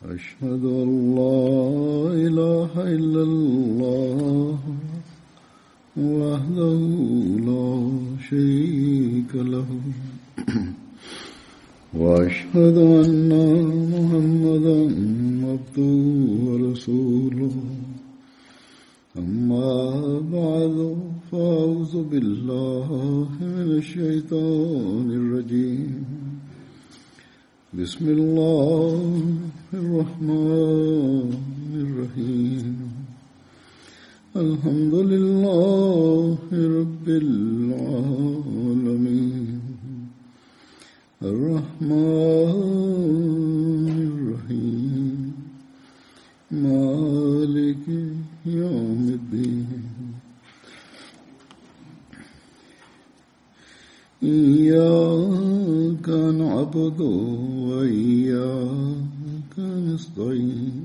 أشهد أن لا إله إلا الله وحده لا شريك له وأشهد أن محمدا عبده ورسوله أما بعد فأعوذ بالله من الشيطان الرجيم بسم الله الرحمن الرحيم الحمد لله رب العالمين الرحمن الرحيم مالك يوم الدين إياك نعبد وإياك نستعين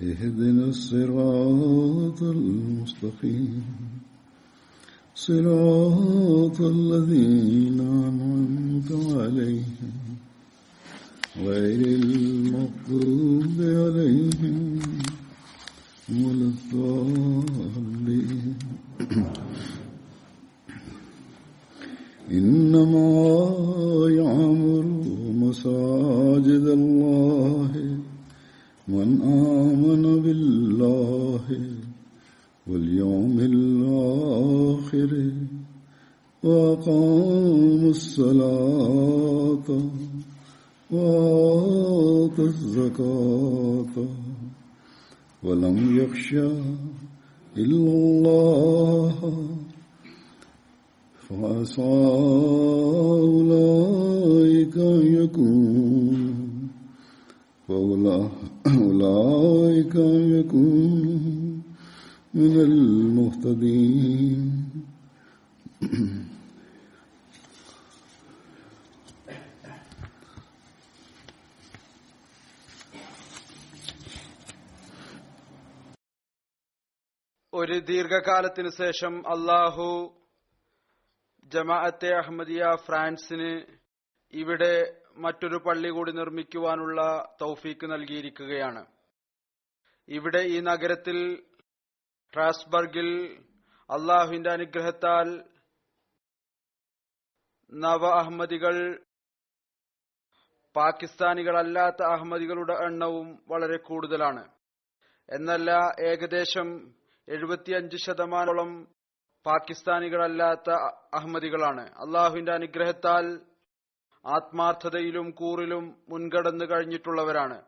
اهدنا الصراط المستقيم صراط الذين أنعمت عليهم غير المغضوب عليهم ولا الضالين إنما يعمر مساجد الله من آمن بالله واليوم الآخر وأقام الصلاة وآتى الزكاة ولم يخش إلا الله فعسى أولئك يكونوا من المهتدين. ഒരു ദീർഘകാലത്തിനു ശേഷം അല്ലാഹു ജമാഅത്തെ അഹമ്മദിയ ഫ്രാൻസിന് ഇവിടെ മറ്റൊരു പള്ളി കൂടി നിർമ്മിക്കുവാനുള്ള തൗഫീക്ക് നൽകിയിരിക്കുകയാണ്. ഇവിടെ ഈ നഗരത്തിൽ സ്ട്രാസ്ബർഗിൽ അള്ളാഹുവിന്റെ അനുഗ്രഹത്താൽ നവ അഹമ്മദികൾ, പാകിസ്ഥാനികളല്ലാത്ത അഹമ്മദികളുടെ എണ്ണവും വളരെ കൂടുതലാണ്. എന്നല്ല, ഏകദേശം 75% പാകിസ്ഥാനികളല്ലാത്ത അഹമ്മദികളാണ്. അള്ളാഹുവിന്റെ അനുഗ്രഹത്താൽ ആത്മാർത്ഥതയിലും കൂറിലും മുൻകടന്നു കഴിഞ്ഞിട്ടുള്ളവരാണ്.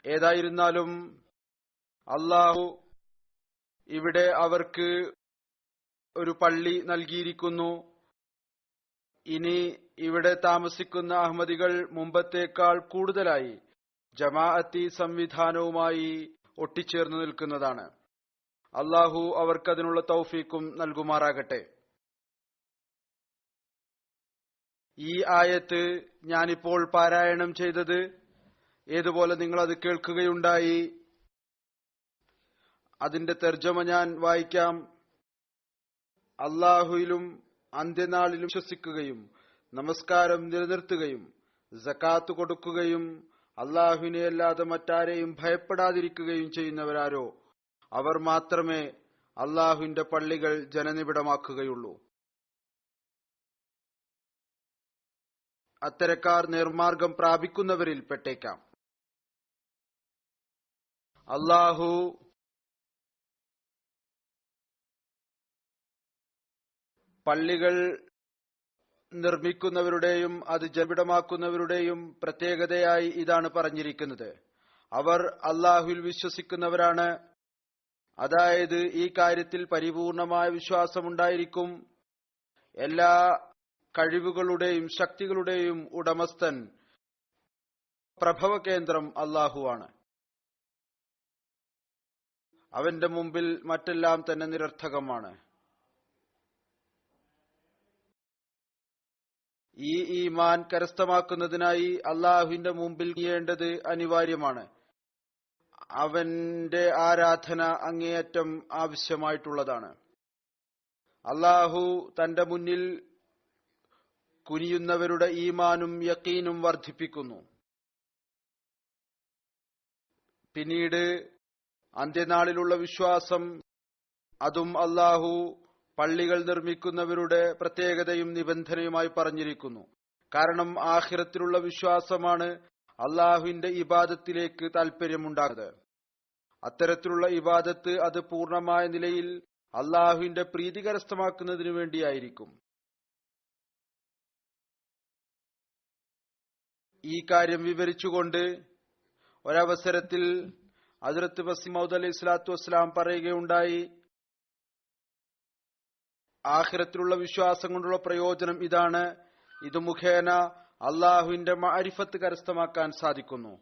ഏതായിരുന്നാലും അള്ളാഹു ഇവിടെ അവർക്ക് ഒരു പള്ളി നൽകിയിരിക്കുന്നു. ഇനി ഇവിടെ താമസിക്കുന്ന അഹമ്മദികൾ മുമ്പത്തേക്കാൾ കൂടുതലായി ജമാഅത്തി സംവിധാനവുമായി ഒട്ടിച്ചേർന്നു നിൽക്കുന്നതാണ്. അള്ളാഹു അവർക്കതിനുള്ള തൗഫീക്കും നൽകുമാറാകട്ടെ. ഈ ആയത്ത് ഞാനിപ്പോൾ പാരായണം ചെയ്തത് ഏതുപോലെ നിങ്ങളത് കേൾക്കുകയുണ്ടായി. അതിന്റെ തർജ്ജമ ഞാൻ വായിക്കാം. അള്ളാഹുവിലും അന്ത്യനാളിലും വിശ്വസിക്കുകയും നമസ്കാരം നിലനിർത്തുകയും സകാത്ത് കൊടുക്കുകയും അള്ളാഹുവിനെ അല്ലാതെ മറ്റാരെയും ഭയപ്പെടാതിരിക്കുകയും ചെയ്യുന്നവരാരോ അവർ മാത്രമേ അള്ളാഹുവിന്റെ പള്ളികൾ ജനനിബിഡമാക്കുകയുള്ളൂ. അത്തരക്കാർ നേർമാർഗം പ്രാപിക്കുന്നവരിൽ പെട്ടേക്കാം. അള്ളാഹു പള്ളികൾ നിർമ്മിക്കുന്നവരുടെയും അത് ജനനിബിഡമാക്കുന്നവരുടെയും പ്രത്യേകതയായി ഇതാണ് പറഞ്ഞിരിക്കുന്നത്. അവർ അള്ളാഹുവിൽ വിശ്വസിക്കുന്നവരാണ്. അതായത് ഈ കാര്യത്തിൽ പരിപൂർണമായ വിശ്വാസമുണ്ടായിരിക്കും. എല്ലാ കഴിവുകളുടെയും ശക്തികളുടെയും ഉടമസ്ഥൻ, പ്രഭവ കേന്ദ്രം അള്ളാഹുവാണ്. അവന്റെ മുമ്പിൽ മറ്റെല്ലാം തന്നെ നിരർത്ഥകമാണ്. ഈ ഈമാൻ കരസ്ഥമാക്കുന്നതിനായി അള്ളാഹുവിന്റെ മുമ്പിൽ ചെയ്യേണ്ടത് അനിവാര്യമാണ്. അവന്റെ ആരാധന അങ്ങേയറ്റം ആവശ്യമായിട്ടുള്ളതാണ്. അള്ളാഹു തന്റെ മുന്നിൽ കുനിയുന്നവരുടെ ഈമാനും യഖീനും വർദ്ധിപ്പിക്കുന്നു. പിന്നീട് അന്ത്യനാളിലുള്ള വിശ്വാസം, അതും അല്ലാഹു പള്ളികൾ നിർമ്മിക്കുന്നവരുടെ പ്രത്യേകതയും നിബന്ധനയുമായി പറഞ്ഞിരിക്കുന്നു. കാരണം ആഖിറത്തിലുള്ള വിശ്വാസമാണ് അല്ലാഹുവിന്റെ ഇബാദത്തിലേക്ക് താൽപര്യമുണ്ടാകുന്നത്. അത്തരത്തിലുള്ള ഇബാദത്ത് അത് പൂർണ്ണമായ നിലയിൽ അല്ലാഹുവിന്റെ പ്രീതി കരസ്ഥമാക്കുന്നതിനു വേണ്ടിയായിരിക്കും. ഈ കാര്യം വിവരിച്ചുകൊണ്ട് ഒരവസരത്തിൽ ഹദ്റത്ത് മസീഹ് മൗഊദ് അലൈഹി സ്വലാത്തു വസ്സലാം പറയുകയുണ്ടായി, ആഖിറത്തിലുള്ള വിശ്വാസം കൊണ്ടുള്ള പ്രയോജനം ഇതാണ്: ഇത് മുഖേന അള്ളാഹുവിന്റെ മഅരിഫത്ത് കരസ്ഥമാക്കാൻ സാധിക്കുന്നു.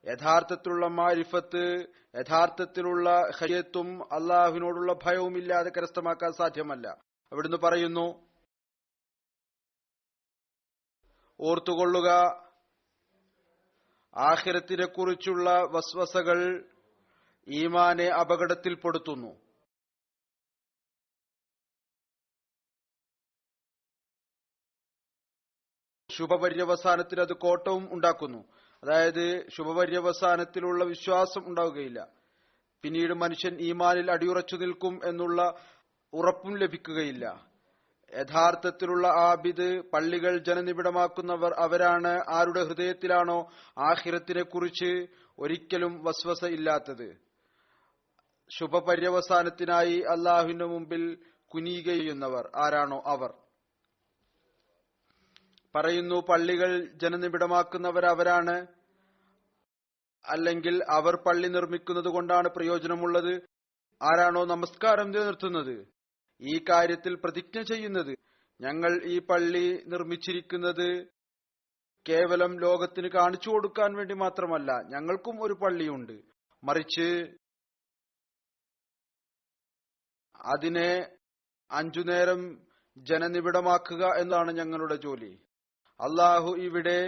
യഥാർത്ഥത്തിലുള്ള മഅരിഫത്ത്, യഥാർത്ഥത്തിലുള്ള ഖശിയത്തും അള്ളാഹുവിനോടുള്ള ഭയവും ഇല്ലാതെ കരസ്ഥമാക്കാൻ സാധ്യമല്ല. അവിടുന്ന് പറയുന്നു, ഓർത്തുകൊള്ളുക, ആഖിറത്തിനെ കുറിച്ചുള്ള വസ്വസകൾ ഈമാനെ അപകടത്തിൽപ്പെടുത്തുന്നു. ശുഭപര്യവസാനത്തിന് അത് കോട്ടവും ഉണ്ടാക്കുന്നു. അതായത് ശുഭപര്യവസാനത്തിലുള്ള വിശ്വാസം ഉണ്ടാവുകയില്ല. പിന്നീട് മനുഷ്യൻ ഈമാനിൽ അടിയുറച്ചു നിൽക്കും എന്നുള്ള ഉറപ്പും ലഭിക്കുകയില്ല. യഥാർത്ഥത്തിലുള്ള ആബിദ്, പള്ളികൾ ജനനിബിഡമാക്കുന്നവർ അവരാണ് ആരുടെ ഹൃദയത്തിലാണോ ആഖിറത്തിനെ കുറിച്ച് ഒരിക്കലും വസ്വസ ഇല്ലാത്തത്. ശുഭപര്യവസാനത്തിനായി അള്ളാഹുവിന്റെ മുമ്പിൽ കുനിയുകയുന്നവർ ആരാണോ അവർ. പറയുന്നു, പള്ളികൾ ജനനിബിഡമാക്കുന്നവർ അവരാണ്, അല്ലെങ്കിൽ അവർ പള്ളി നിർമ്മിക്കുന്നത് കൊണ്ടാണ് പ്രയോജനമുള്ളത്. ആരാണോ നമസ്കാരം നിലനിർത്തുന്നത്, ഈ കാര്യത്തിൽ പ്രതിജ്ഞ ചെയ്യുന്നത്, ഞങ്ങൾ ഈ പള്ളി നിർമ്മിച്ചിരിക്കുന്നത് കേവലം ലോകത്തിന് കാണിച്ചു കൊടുക്കാൻ വേണ്ടി മാത്രമല്ല, ഞങ്ങൾക്കും ഒരു പള്ളിയുണ്ട്, മറിച്ച് അതിനെ 5 നേരം ജനനിബിഡമാക്കുക എന്നതാണ് ഞങ്ങളുടെ ജോലി. അള്ളാഹു ഇവിടെ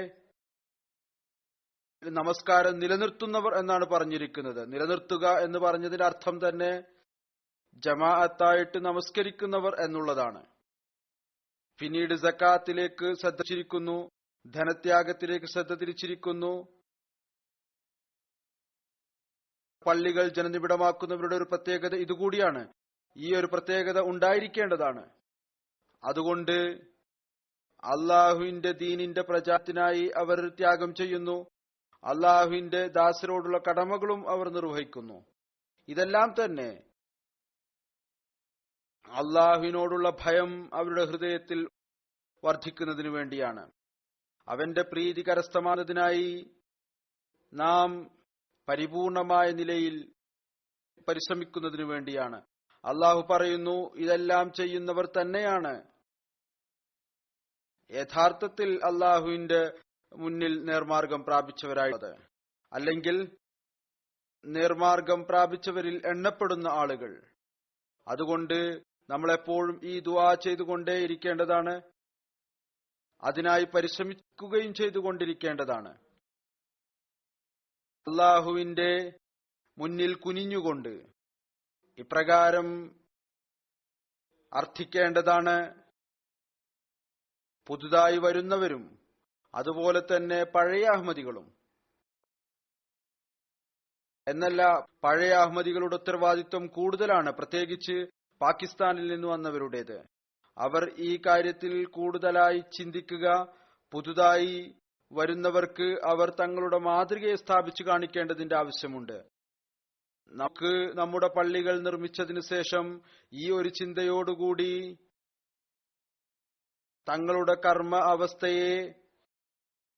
നമസ്കാരം നിലനിർത്തുന്നവർ എന്നാണ് പറഞ്ഞിരിക്കുന്നത്. നിലനിർത്തുക എന്ന് പറഞ്ഞതിന്റെ അർത്ഥം തന്നെ ജമാഅത്തായിട്ട് നമസ്കരിക്കുന്നവർ എന്നുള്ളതാണ്. പിന്നീട് സക്കാത്തിലേക്ക് ശ്രദ്ധ തിരിച്ചിരിക്കുന്നു, ധനത്യാഗത്തിലേക്ക് ശ്രദ്ധ തിരിച്ചിരിക്കുന്നു. പള്ളികൾ ജനനിബിഡമാക്കുന്നവരുടെ ഒരു പ്രത്യേകത ഇതുകൂടിയാണ്. ഈ ഒരു പ്രത്യേകത ഉണ്ടായിരിക്കേണ്ടതാണ്. അതുകൊണ്ട് അള്ളാഹുവിന്റെ ദീനിന്റെ പ്രചാരത്തിനായി അവർ ത്യാഗം ചെയ്യുന്നു. അള്ളാഹുവിന്റെ ദാസരോടുള്ള കടമകളും അവർ നിർവഹിക്കുന്നു. ഇതെല്ലാം തന്നെ അള്ളാഹുവിനോടുള്ള ഭയം അവരുടെ ഹൃദയത്തിൽ വർദ്ധിക്കുന്നതിനു വേണ്ടിയാണ്. അവന്റെ പ്രീതി കരസ്ഥമാക്കുന്നതിനായി നാം പരിപൂർണമായ നിലയിൽ പരിശ്രമിക്കുന്നതിനു വേണ്ടിയാണ്. അള്ളാഹു പറയുന്നു, ഇതെല്ലാം ചെയ്യുന്നവർ തന്നെയാണ് യഥാർത്ഥത്തിൽ അള്ളാഹുവിന്റെ മുന്നിൽ നേർമാർഗം പ്രാപിച്ചവരായത്, അല്ലെങ്കിൽ നേർമാർഗം പ്രാപിച്ചവരിൽ എണ്ണപ്പെടുന്ന ആളുകൾ. അതുകൊണ്ട് നമ്മളെപ്പോഴും ഈ ദുആ ചെയ്തുകൊണ്ടേയിരിക്കേണ്ടതാണ്, അതിനായി പരിശ്രമിക്കുകയും ചെയ്തുകൊണ്ടിരിക്കേണ്ടതാണ്. അള്ളാഹുവിന്റെ മുന്നിൽ കുനിഞ്ഞുകൊണ്ട് ഇപ്രകാരം അർത്ഥിക്കേണ്ടതാണ്: പുതുതായി വരുന്നവരും അതുപോലെ തന്നെ പഴയ അഹമ്മദികളും എന്നല്ല, പഴയ അഹമ്മദികളുടെ ഉത്തരവാദിത്വം കൂടുതലാണ്, പ്രത്യേകിച്ച് പാകിസ്ഥാനിൽ നിന്ന് വന്നവരുടേത്. അവർ ഈ കാര്യത്തിൽ കൂടുതലായി ചിന്തിക്കുക. പുതുതായി വരുന്നവർക്ക് അവർ തങ്ങളുടെ മാതൃകയെ സ്ഥാപിച്ചു കാണിക്കേണ്ടതിന്റെ ആവശ്യമുണ്ട്. നമുക്ക് നമ്മുടെ പള്ളികൾ നിർമ്മിച്ചതിനു ശേഷം ഈ ഒരു ചിന്തയോടുകൂടി തങ്ങളുടെ കർമ്മ അവസ്ഥയെ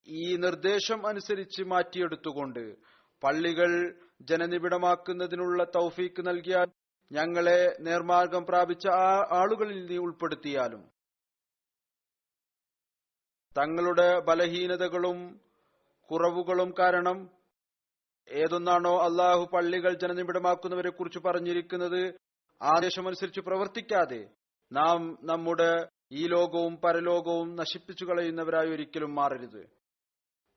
ഈ നിർദ്ദേശം അനുസരിച്ച് മാറ്റിയെടുത്തുകൊണ്ട് പള്ളികൾ ജനനിബിഡമാക്കുന്നതിനുള്ള തൗഫീക്ക് നൽകിയാൽ, ഞങ്ങളെ നേർമാർഗം പ്രാപിച്ച ആളുകളിൽ നീ ഉൾപ്പെടുത്തിയാലും, തങ്ങളുടെ ബലഹീനതകളും കുറവുകളും കാരണം ഏതൊന്നാണോ അള്ളാഹു പള്ളികൾ ജനനിബിഡമാക്കുന്നവരെ കുറിച്ച് പറഞ്ഞിരിക്കുന്നത്, ആദേശമനുസരിച്ച് പ്രവർത്തിക്കാതെ നാം നമ്മുടെ ഈ ലോകവും പരലോകവും നശിപ്പിച്ചു കളയുന്നവരായി ഒരിക്കലും മാറരുത്.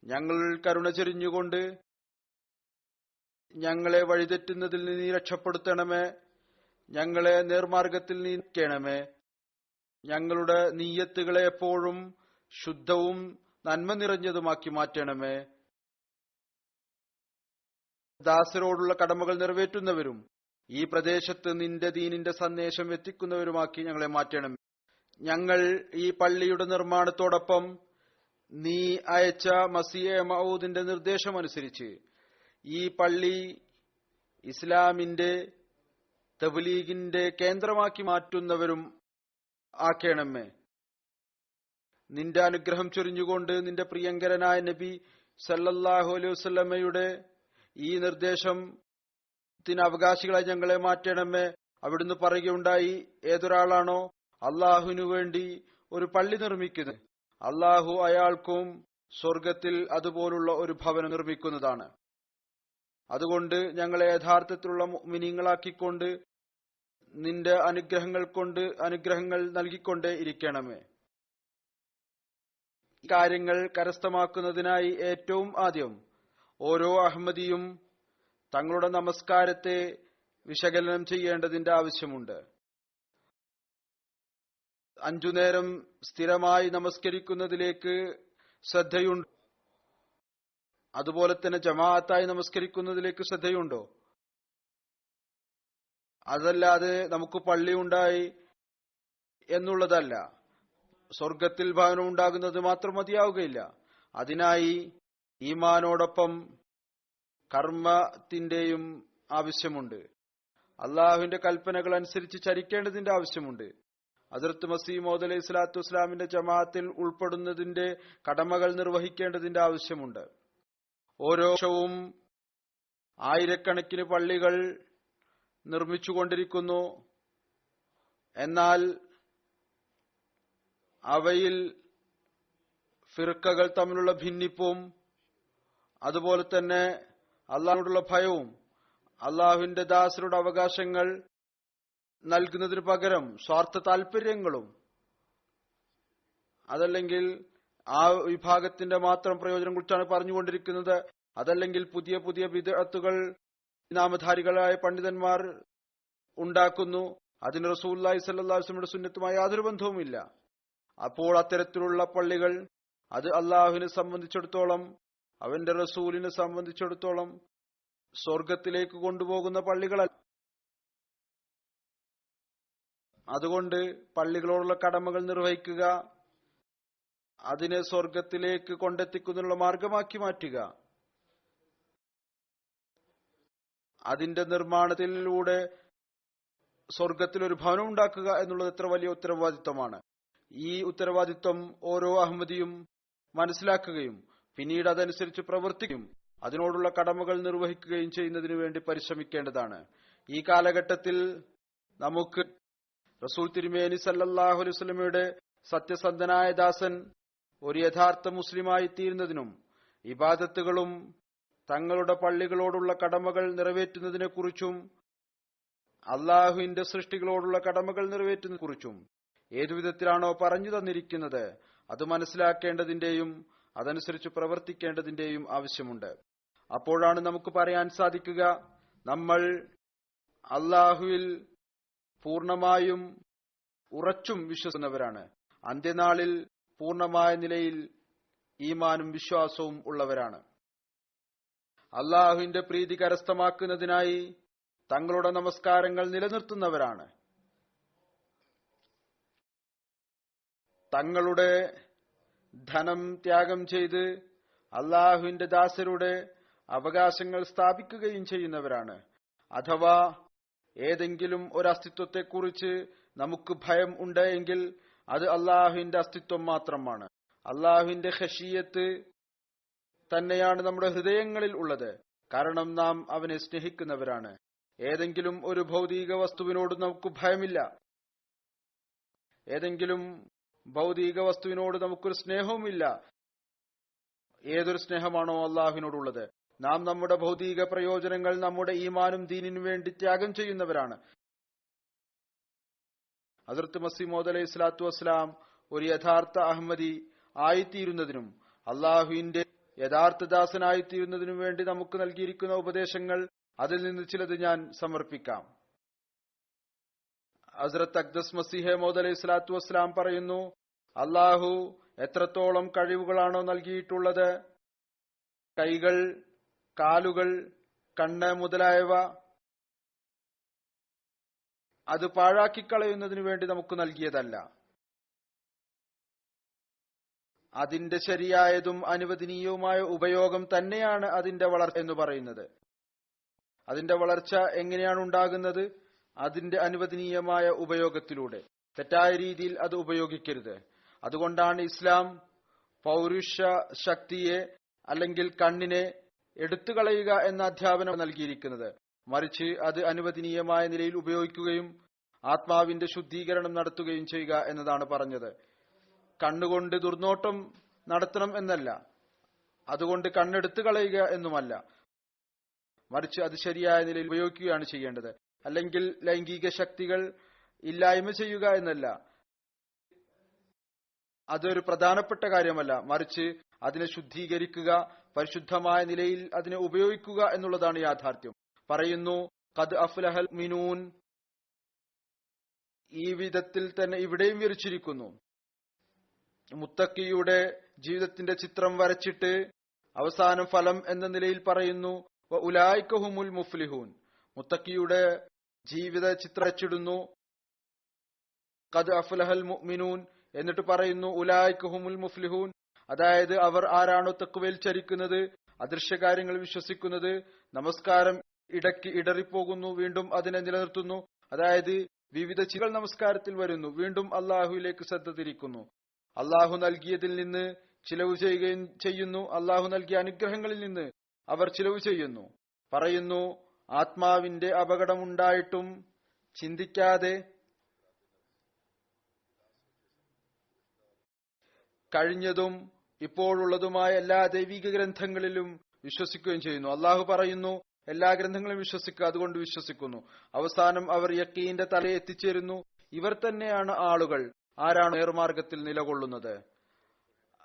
ഞങ്ങൾ കരുണ ചൊരിഞ്ഞുകൊണ്ട് ഞങ്ങളെ വഴിതെറ്റുന്നതിൽ നീ രക്ഷപ്പെടുത്തണമേ, ഞങ്ങളെ നേർമാർഗത്തിൽ നീക്കണമേ, ഞങ്ങളുടെ നീയത്തുകളെ എപ്പോഴും ശുദ്ധവും നന്മ നിറഞ്ഞതുമാക്കി മാറ്റണമേ. ദാസരോടുള്ള കടമകൾ നിറവേറ്റുന്നവരും ഈ പ്രദേശത്ത് നിന്റെ ദീനിന്റെ സന്ദേശം എത്തിക്കുന്നവരുമാക്കി ഞങ്ങളെ മാറ്റണം. ഞങ്ങൾ ഈ പള്ളിയുടെ നിർമ്മാണത്തോടൊപ്പം നീ അയച്ച മസീഹ് മഊദിന്റെ നിർദ്ദേശമനുസരിച്ച് ഈ പള്ളി ഇസ്ലാമിന്റെ തബ്ലീഗിന്റെ കേന്ദ്രമാക്കി മാറ്റുന്നവരും ആക്കണമേ. നിന്റെ അനുഗ്രഹം ചൊരിഞ്ഞുകൊണ്ട് നിന്റെ പ്രിയങ്കരനായ നബി സല്ലല്ലാഹു അലൈഹി വസല്ലമയുടെ ഈ നിർദ്ദേശത്തിന് അവകാശികളായി ഞങ്ങളെ മാറ്റണമേ. അവിടുന്ന് പറയുകയുണ്ടായി, ഏതൊരാളാണോ അള്ളാഹുവിനു വേണ്ടി ഒരു പള്ളി നിർമ്മിക്കുന്നത്, അള്ളാഹു അയാൾക്കും സ്വർഗത്തിൽ അതുപോലുള്ള ഒരു ഭവനം നിർമ്മിക്കുന്നതാണ്. അതുകൊണ്ട് ഞങ്ങളെ യഥാർത്ഥത്തിലുള്ള മുഅ്മിനീങ്ങളാക്കിക്കൊണ്ട് നിന്റെ അനുഗ്രഹങ്ങൾ നൽകിക്കൊണ്ടേ ഇരിക്കണമേ. കാര്യങ്ങൾ കരസ്ഥമാക്കുന്നതിനായി ഏറ്റവും ആദ്യം ഓരോ അഹമ്മദിയും തങ്ങളുടെ നമസ്കാരത്തെ വിശകലനം ചെയ്യേണ്ടതിന്റെ ആവശ്യമുണ്ട്. 5 നേരം സ്ഥിരമായി നമസ്കരിക്കുന്നതിലേക്ക് ശ്രദ്ധയുണ്ട്. അതുപോലെ തന്നെ ജമാഅത്തായി നമസ്കരിക്കുന്നതിലേക്ക് ശ്രദ്ധയുണ്ടോ? അതല്ലാതെ നമുക്ക് പള്ളി ഉണ്ടായി എന്നുള്ളതല്ല. സ്വർഗത്തിൽ ഭവനം ഉണ്ടാകുന്നത് മാത്രം മതിയാവുകയില്ല. അതിനായി ഈമാനോടൊപ്പം കർമ്മത്തിന്റെയും ആവശ്യമുണ്ട്. അള്ളാഹുവിന്റെ കൽപ്പനകൾ അനുസരിച്ച് ചരിക്കേണ്ടതിന്റെ ആവശ്യമുണ്ട്. ഹസ്രത്ത് മസീഹ് മൗഊദ് അലൈഹി സ്വലാത്തു വസ്സലാമിന്റെ ജമാഅത്തിൽ ഉൾപ്പെടുന്നതിന്റെ കടമകൾ നിർവഹിക്കേണ്ടതിന്റെ ആവശ്യമുണ്ട്. ഓരോ വർഷവും ആയിരക്കണക്കിന് പള്ളികൾ നിർമ്മിച്ചുകൊണ്ടിരിക്കുന്നു. എന്നാൽ അവയിൽ ഫിർഖകൾ തമ്മിലുള്ള ഭിന്നിപ്പും അതുപോലെ തന്നെ അള്ളാഹുവിനോടുള്ള ഭയവും അള്ളാഹുവിന്റെ ദാസരുടെ അവകാശങ്ങൾ നൽകുന്നതിന് പകരം സ്വാർത്ഥ താല്പര്യങ്ങളും, അതല്ലെങ്കിൽ ആ വിഭാഗത്തിന്റെ മാത്രം പ്രയോജനം കുറിച്ചാണ് പറഞ്ഞുകൊണ്ടിരിക്കുന്നത്, അതല്ലെങ്കിൽ പുതിയ പുതിയ ബിദ്അത്തുകൾ നാമധാരികളായ പണ്ഡിതന്മാർ ഉണ്ടാക്കുന്നു. അതിന് റസൂലുള്ളാഹി സ്വല്ലല്ലാഹു അലൈഹി വസല്ലമയുടെ സുന്നത്തുമായി യാതൊരു ബന്ധവുമില്ല. അപ്പോൾ അത്തരത്തിലുള്ള പള്ളികൾ അത് അള്ളാഹുവിനെ സംബന്ധിച്ചിടത്തോളം, അവന്റെ റസൂലിനെ സംബന്ധിച്ചിടത്തോളം സ്വർഗത്തിലേക്ക് കൊണ്ടുപോകുന്ന പള്ളികളല്ല. അതുകൊണ്ട് പള്ളികളോടുള്ള കടമകൾ നിർവഹിക്കുക, അതിനെ സ്വർഗത്തിലേക്ക് കൊണ്ടെത്തിക്കുന്നതിനുള്ള മാർഗമാക്കി മാറ്റുക, അതിന്റെ നിർമ്മാണത്തിലൂടെ സ്വർഗത്തിൽ ഒരു ഭവനം ഉണ്ടാക്കുക എന്നുള്ളത് എത്ര വലിയ ഉത്തരവാദിത്വമാണ്. ഈ ഉത്തരവാദിത്വം ഓരോ അഹമ്മദിയും മനസ്സിലാക്കുകയും പിന്നീട് അതനുസരിച്ച് പ്രവർത്തിക്കുകയും അതിനോടുള്ള കടമകൾ നിർവഹിക്കുകയും ചെയ്യുന്നതിനു വേണ്ടി പരിശ്രമിക്കേണ്ടതാണ്. ഈ കാലഘട്ടത്തിൽ നമുക്ക് റസൂൽ തിരുമേനി സല്ലല്ലാഹു അലൈഹി വസല്ലമയുടെ സത്യസന്ധനായ ദാസൻ ഒരു യഥാർത്ഥ മുസ്ലിമായി തീരുന്നതിനും ഇബാദത്തുകളും തങ്ങളുടെ പള്ളികളോടുള്ള കടമകൾ നിറവേറ്റുന്നതിനെ കുറിച്ചും അള്ളാഹുവിന്റെ സൃഷ്ടികളോടുള്ള കടമകൾ നിറവേറ്റുന്നതിനെ കുറിച്ചും ഏതുവിധത്തിലാണോ പറഞ്ഞു തന്നിരിക്കുന്നത് അത് മനസ്സിലാക്കേണ്ടതിന്റെയും അതനുസരിച്ച് പ്രവർത്തിക്കേണ്ടതിന്റെയും ആവശ്യമുണ്ട്. അപ്പോഴാണ് നമുക്ക് പറയാൻ സാധിക്കുക, നമ്മൾ അള്ളാഹുവിൽ പൂർണമായും ഉറച്ചും വിശ്വസിക്കുന്നവരാണ്, അന്ത്യനാളിൽ പൂർണമായ നിലയിൽ ഈമാനും വിശ്വാസവും ഉള്ളവരാണ്. അള്ളാഹുവിന്റെ പ്രീതി കരസ്ഥമാക്കുന്നതിനായി തങ്ങളുടെ നമസ്കാരങ്ങൾ നിലനിർത്തുന്നവരാണ്. തങ്ങളുടെ ധനം ത്യാഗം ചെയ്ത് അള്ളാഹുവിന്റെ ദാസരുടെ അവകാശങ്ങൾ സ്ഥാപിക്കുകയും ചെയ്യുന്നവരാണ്. അഥവാ ഏതെങ്കിലും ഒരു അസ്തിത്വത്തെക്കുറിച്ച് നമുക്ക് ഭയം ഉണ്ട് എങ്കിൽ അത് അള്ളാഹുവിന്റെ അസ്തിത്വം മാത്രമാണ്. അള്ളാഹുവിന്റെ ഖശിയത്ത് തന്നെയാണ് നമ്മുടെ ഹൃദയങ്ങളിൽ ഉള്ളത്. കാരണം നാം അവനെ സ്നേഹിക്കുന്നവരാണ്. ഏതെങ്കിലും ഒരു ഭൗതിക വസ്തുവിനോട് നമുക്ക് ഭയമില്ല. ഏതെങ്കിലും ഭൗതിക വസ്തുവിനോട് നമുക്കൊരു സ്നേഹവുമില്ല. ഏതൊരു സ്നേഹമാണോ അള്ളാഹുവിനോടുള്ളത്? നാം നമ്മുടെ ഭൗതിക പ്രയോജനങ്ങൾ നമ്മുടെ ഈമാനും ദീനിനു വേണ്ടി ത്യാഗം ചെയ്യുന്നവരാണ്. ഹസ്രത്ത് മസീഹ് മൗഊദ് അലൈഹി സ്വലാത്തു വസ്സലാം ഒരു യഥാർത്ഥ അഹമ്മദി ആയിത്തീരുന്നതിനും അള്ളാഹുവിന്റെ യഥാർത്ഥ ദാസനായിത്തീരുന്നതിനും വേണ്ടി നമുക്ക് നൽകിയിരിക്കുന്ന ഉപദേശങ്ങൾ, അതിൽ നിന്ന് ചിലത് ഞാൻ സമർപ്പിക്കാം. ഹസ്രത്ത് അഖ്ദസ് മസീഹ് മൗഊദ് അലൈഹി സ്വലാത്തു വസ്സലാം പറയുന്നു, അള്ളാഹു എത്രത്തോളം കഴിവുകളാണോ നൽകിയിട്ടുള്ളത്, കൈകൾ, കാലുകൾ, കണ്ണ് മുതലായവ അത് പാഴാക്കിക്കളയുന്നതിനു വേണ്ടി നമുക്ക് നൽകിയതല്ല. അതിന്റെ ശരിയായതും അനുവദനീയവുമായ ഉപയോഗം തന്നെയാണ് അതിന്റെ വളർച്ച എന്ന് പറയുന്നത്. അതിന്റെ വളർച്ച എങ്ങനെയാണ് ഉണ്ടാകുന്നത്? അതിന്റെ അനുവദനീയമായ ഉപയോഗത്തിലൂടെ. തെറ്റായ രീതിയിൽ അത് ഉപയോഗിക്കരുത്. അതുകൊണ്ടാണ് ഇസ്ലാം പൗരുഷ ശക്തിയെ അല്ലെങ്കിൽ കണ്ണിനെ എടുത്തുകളയുക എന്ന അധ്യാപനം നൽകിയിരിക്കുന്നത്. മറിച്ച് അത് അനുവദനീയമായ നിലയിൽ ഉപയോഗിക്കുകയും ആത്മാവിന്റെ ശുദ്ധീകരണം നടത്തുകയും ചെയ്യുക എന്നതാണ് പറഞ്ഞത്. കണ്ണുകൊണ്ട് ദുർനോട്ടം നടത്തണം എന്നല്ല, അതുകൊണ്ട് കണ്ണെടുത്തു കളയുക എന്നുമല്ല, മറിച്ച് അത് ശരിയായ നിലയിൽ ഉപയോഗിക്കുകയാണ് ചെയ്യേണ്ടത്. അല്ലെങ്കിൽ ലൈംഗിക ശക്തികൾ ഇല്ലായ്മ ചെയ്യുക എന്നല്ല, അതൊരു പ്രധാനപ്പെട്ട കാര്യമല്ല, മറിച്ച് അതിനെ ശുദ്ധീകരിക്കുക, പരിശുദ്ധമായ നിലയിൽ അതിനെ ഉപയോഗിക്കുക എന്നുള്ളതാണ് യാഥാർത്ഥ്യം. പറയുന്നു ഖദ് അഫ്ലഹൽ മിനൂൻ. ഈ വിധത്തിൽ തന്നെ ഇവിടെയും വിവരിച്ചിരിക്കുന്നു. മുത്തക്കിയുടെ ജീവിതത്തിന്റെ ചിത്രം വരച്ചിട്ട് അവസാനം ഫലം എന്ന നിലയിൽ പറയുന്നു ഉലൈക ഹുമുൽ മുഫ്ലിഹൂൻ. മുത്തക്കിയുടെ ജീവിത ചിത്രം വരച്ചിടുന്നു ഖദ് അഫ്ലഹൽ മുഅ്മിനൂൻ, എന്നിട്ട് പറയുന്നു ഉലൈക ഹുമുൽ മുഫ്ലിഹൂൻ. അതായത് അവർ ആരാണോ തഖ്വയിൽ ചരിക്കുന്നത്, അദൃശ്യകാര്യങ്ങൾ വിശ്വസിക്കുന്നത്, നമസ്കാരം ഇടയ്ക്ക് ഇടറിപ്പോകുന്നു, വീണ്ടും അതിനെ നിലനിർത്തുന്നു, അതായത് വിവിധ ചികൾ നമസ്കാരത്തിൽ വരുന്നു, വീണ്ടും അള്ളാഹുവിലേക്ക് ശ്രദ്ധ തിരിക്കുന്നു, അള്ളാഹു നൽകിയതിൽ നിന്ന് ചിലവ് ചെയ്യുകയും ചെയ്യുന്നു, അള്ളാഹു നൽകിയ അനുഗ്രഹങ്ങളിൽ നിന്ന് അവർ ചിലവ് ചെയ്യുന്നു. പറയുന്നു ആത്മാവിന്റെ അപകടമുണ്ടായിട്ടും ചിന്തിക്കാതെ കഴിഞ്ഞതും ഇപ്പോഴുള്ളതുമായ എല്ലാ ദൈവിക ഗ്രന്ഥങ്ങളിലും വിശ്വസിക്കുകയും ചെയ്യുന്നു. അള്ളാഹു പറയുന്നു എല്ലാ ഗ്രന്ഥങ്ങളും വിശ്വസിക്കുക, അതുകൊണ്ട് വിശ്വസിക്കുന്നു. അവസാനം അവർ യക്കീന്റെ തലയെ എത്തിച്ചേരുന്നു. ഇവർ തന്നെയാണ് ആളുകൾ ആരാണ് നേർമാർഗത്തിൽ നിലകൊള്ളുന്നത്.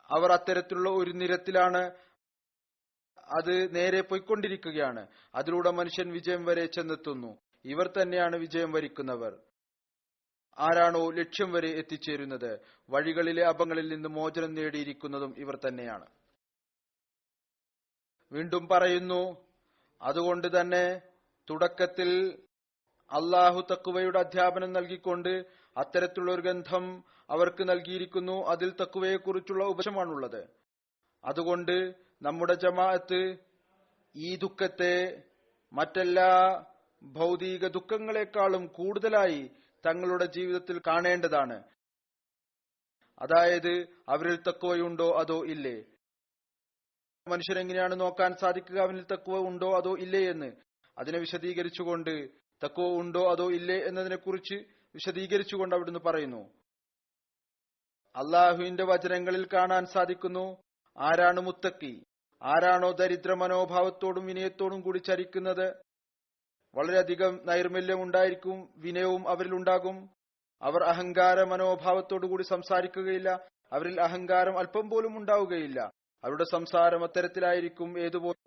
അവർ അത്തരത്തിലുള്ള ഒരു നിരത്തിലാണ്, അത് നേരെ പോയിക്കൊണ്ടിരിക്കുകയാണ്. അതിലൂടെ മനുഷ്യൻ വിജയം വരെ ചെന്നെത്തുന്നു. ഇവർ തന്നെയാണ് വിജയം വരിക്കുന്നവർ. ആരാണോ ലക്ഷ്യം വരെ എത്തിച്ചേരുന്നത്, വഴികളിലെ അപങ്ങളിൽ നിന്ന് മോചനം നേടിയിരിക്കുന്നതും ഇവർ തന്നെയാണ്. വീണ്ടും പറയുന്നു അതുകൊണ്ട് തന്നെ തുടക്കത്തിൽ അള്ളാഹു തഖ്വയുടെ അധ്യാപനം നൽകിക്കൊണ്ട് അത്തരത്തിലുള്ള ഒരു ഗ്രന്ഥം അവർക്ക് നൽകിയിരിക്കുന്നു. അതിൽ തഖ്വയെക്കുറിച്ചുള്ള ഉപദേശമാണുള്ളത്. അതുകൊണ്ട് നമ്മുടെ ജമാഅത്ത് ഈ ദുഃഖത്തെ മറ്റെല്ലാ ഭൗതിക ദുഃഖങ്ങളെക്കാളും കൂടുതലായി തങ്ങളുടെ ജീവിതത്തിൽ കാണേണ്ടതാണ്. അതായത് അവരിൽ തഖ്വയുണ്ടോ അതോ ഇല്ലേ. മനുഷ്യരെങ്ങനെയാണ് നോക്കാൻ സാധിക്കുക അവനിൽ തഖ്വ ഉണ്ടോ അതോ ഇല്ലേ എന്ന്? അതിനെ വിശദീകരിച്ചുകൊണ്ട് തഖ്വ ഉണ്ടോ അതോ ഇല്ലേ എന്നതിനെ കുറിച്ച് വിശദീകരിച്ചുകൊണ്ട് അവിടുന്ന് പറയുന്നു അള്ളാഹുവിന്റെ വചനങ്ങളിൽ കാണാൻ സാധിക്കുന്നു ആരാണ് മുത്തക്കി, ആരാണോ ദരിദ്ര മനോഭാവത്തോടും വിനയത്തോടും കൂടി ചരിക്കുന്നത്, വളരെയധികം നൈർമല്യം ഉണ്ടായിരിക്കും, വിനയവും അവരിൽ ഉണ്ടാകും. അവർ അഹങ്കാര മനോഭാവത്തോടു കൂടി സംസാരിക്കുകയില്ല, അവരിൽ അഹങ്കാരം അല്പം പോലും ഉണ്ടാവുകയില്ല. അവരുടെ സംസാരം അത്തരത്തിലായിരിക്കും ഏതുപോലെ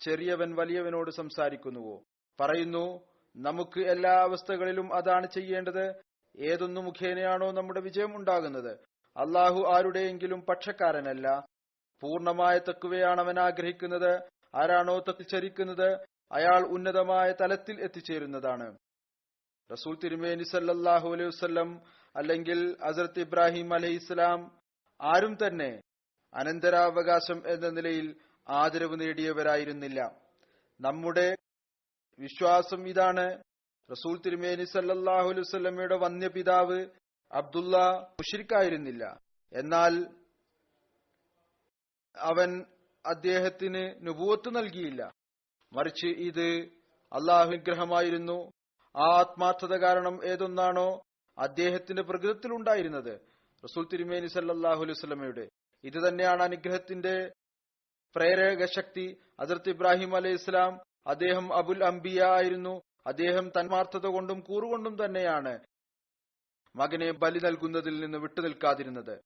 ചെറിയവൻ വലിയവനോട് സംസാരിക്കുന്നുവോ. പറയുന്നു നമുക്ക് എല്ലാ അവസ്ഥകളിലും അതാണ് ചെയ്യേണ്ടത്. ഏതൊന്നു മുഖേനയാണോ നമ്മുടെ വിജയം ഉണ്ടാകുന്നത്. അള്ളാഹു ആരുടെയെങ്കിലും പക്ഷക്കാരനല്ല. പൂർണമായ തഖ്വയാണ് അവൻ ആഗ്രഹിക്കുന്നത്. ആരാണോ തഖ്വ ചരിക്കുന്നത് അയാൾ ഉന്നതമായ തലത്തിൽ എത്തിച്ചേരുന്നതാണ്. റസൂൽ തിരുമേനി സല്ലല്ലാഹു അലൈഹി വസല്ലം അല്ലെങ്കിൽ ഹസ്രത്ത് ഇബ്രാഹിം അലൈഹിസ്സലാം ആരും തന്നെ അനന്തരാവകാശം എന്ന നിലയിൽ ആദരവ് നേടിയവരായിരുന്നില്ല. നമ്മുടെ വിശ്വാസം ഇതാണ്. റസൂൽ തിരുമേനി സല്ലല്ലാഹു അലൈഹി വസല്ലമയുടെ വന്യപിതാവ് അബ്ദുള്ള മുശ്രിക്കായിരുന്നില്ല. എന്നാൽ അവൻ അദ്ദേഹത്തിന് നുബുവത്ത് നൽകിയില്ല. മറിച്ച് ഇത് അള്ളാഹു അനുഗ്രഹമായിരുന്നു. ആ ആത്മാർത്ഥത കാരണം ഏതൊന്നാണോ അദ്ദേഹത്തിന്റെ പ്രകൃതത്തിൽ ഉണ്ടായിരുന്നത് റസൂൽ തിരുമേനി സല്ലല്ലാഹു അലൈഹി വസല്ലമയുടെ, ഇത് തന്നെയാണ് അനുഗ്രഹത്തിന്റെ പ്രേരക ശക്തി. ഹസ്രത്ത് ഇബ്രാഹിം അലൈഹിസ്സലാം അദ്ദേഹം അബുൽ അംബിയ ആയിരുന്നു. അദ്ദേഹം തന്മാർത്ഥത കൊണ്ടും കൂറുകൊണ്ടും തന്നെയാണ് മകനെ ബലി നൽകുന്നതിൽ നിന്ന് വിട്ടുനിൽക്കാതിരുന്നത്.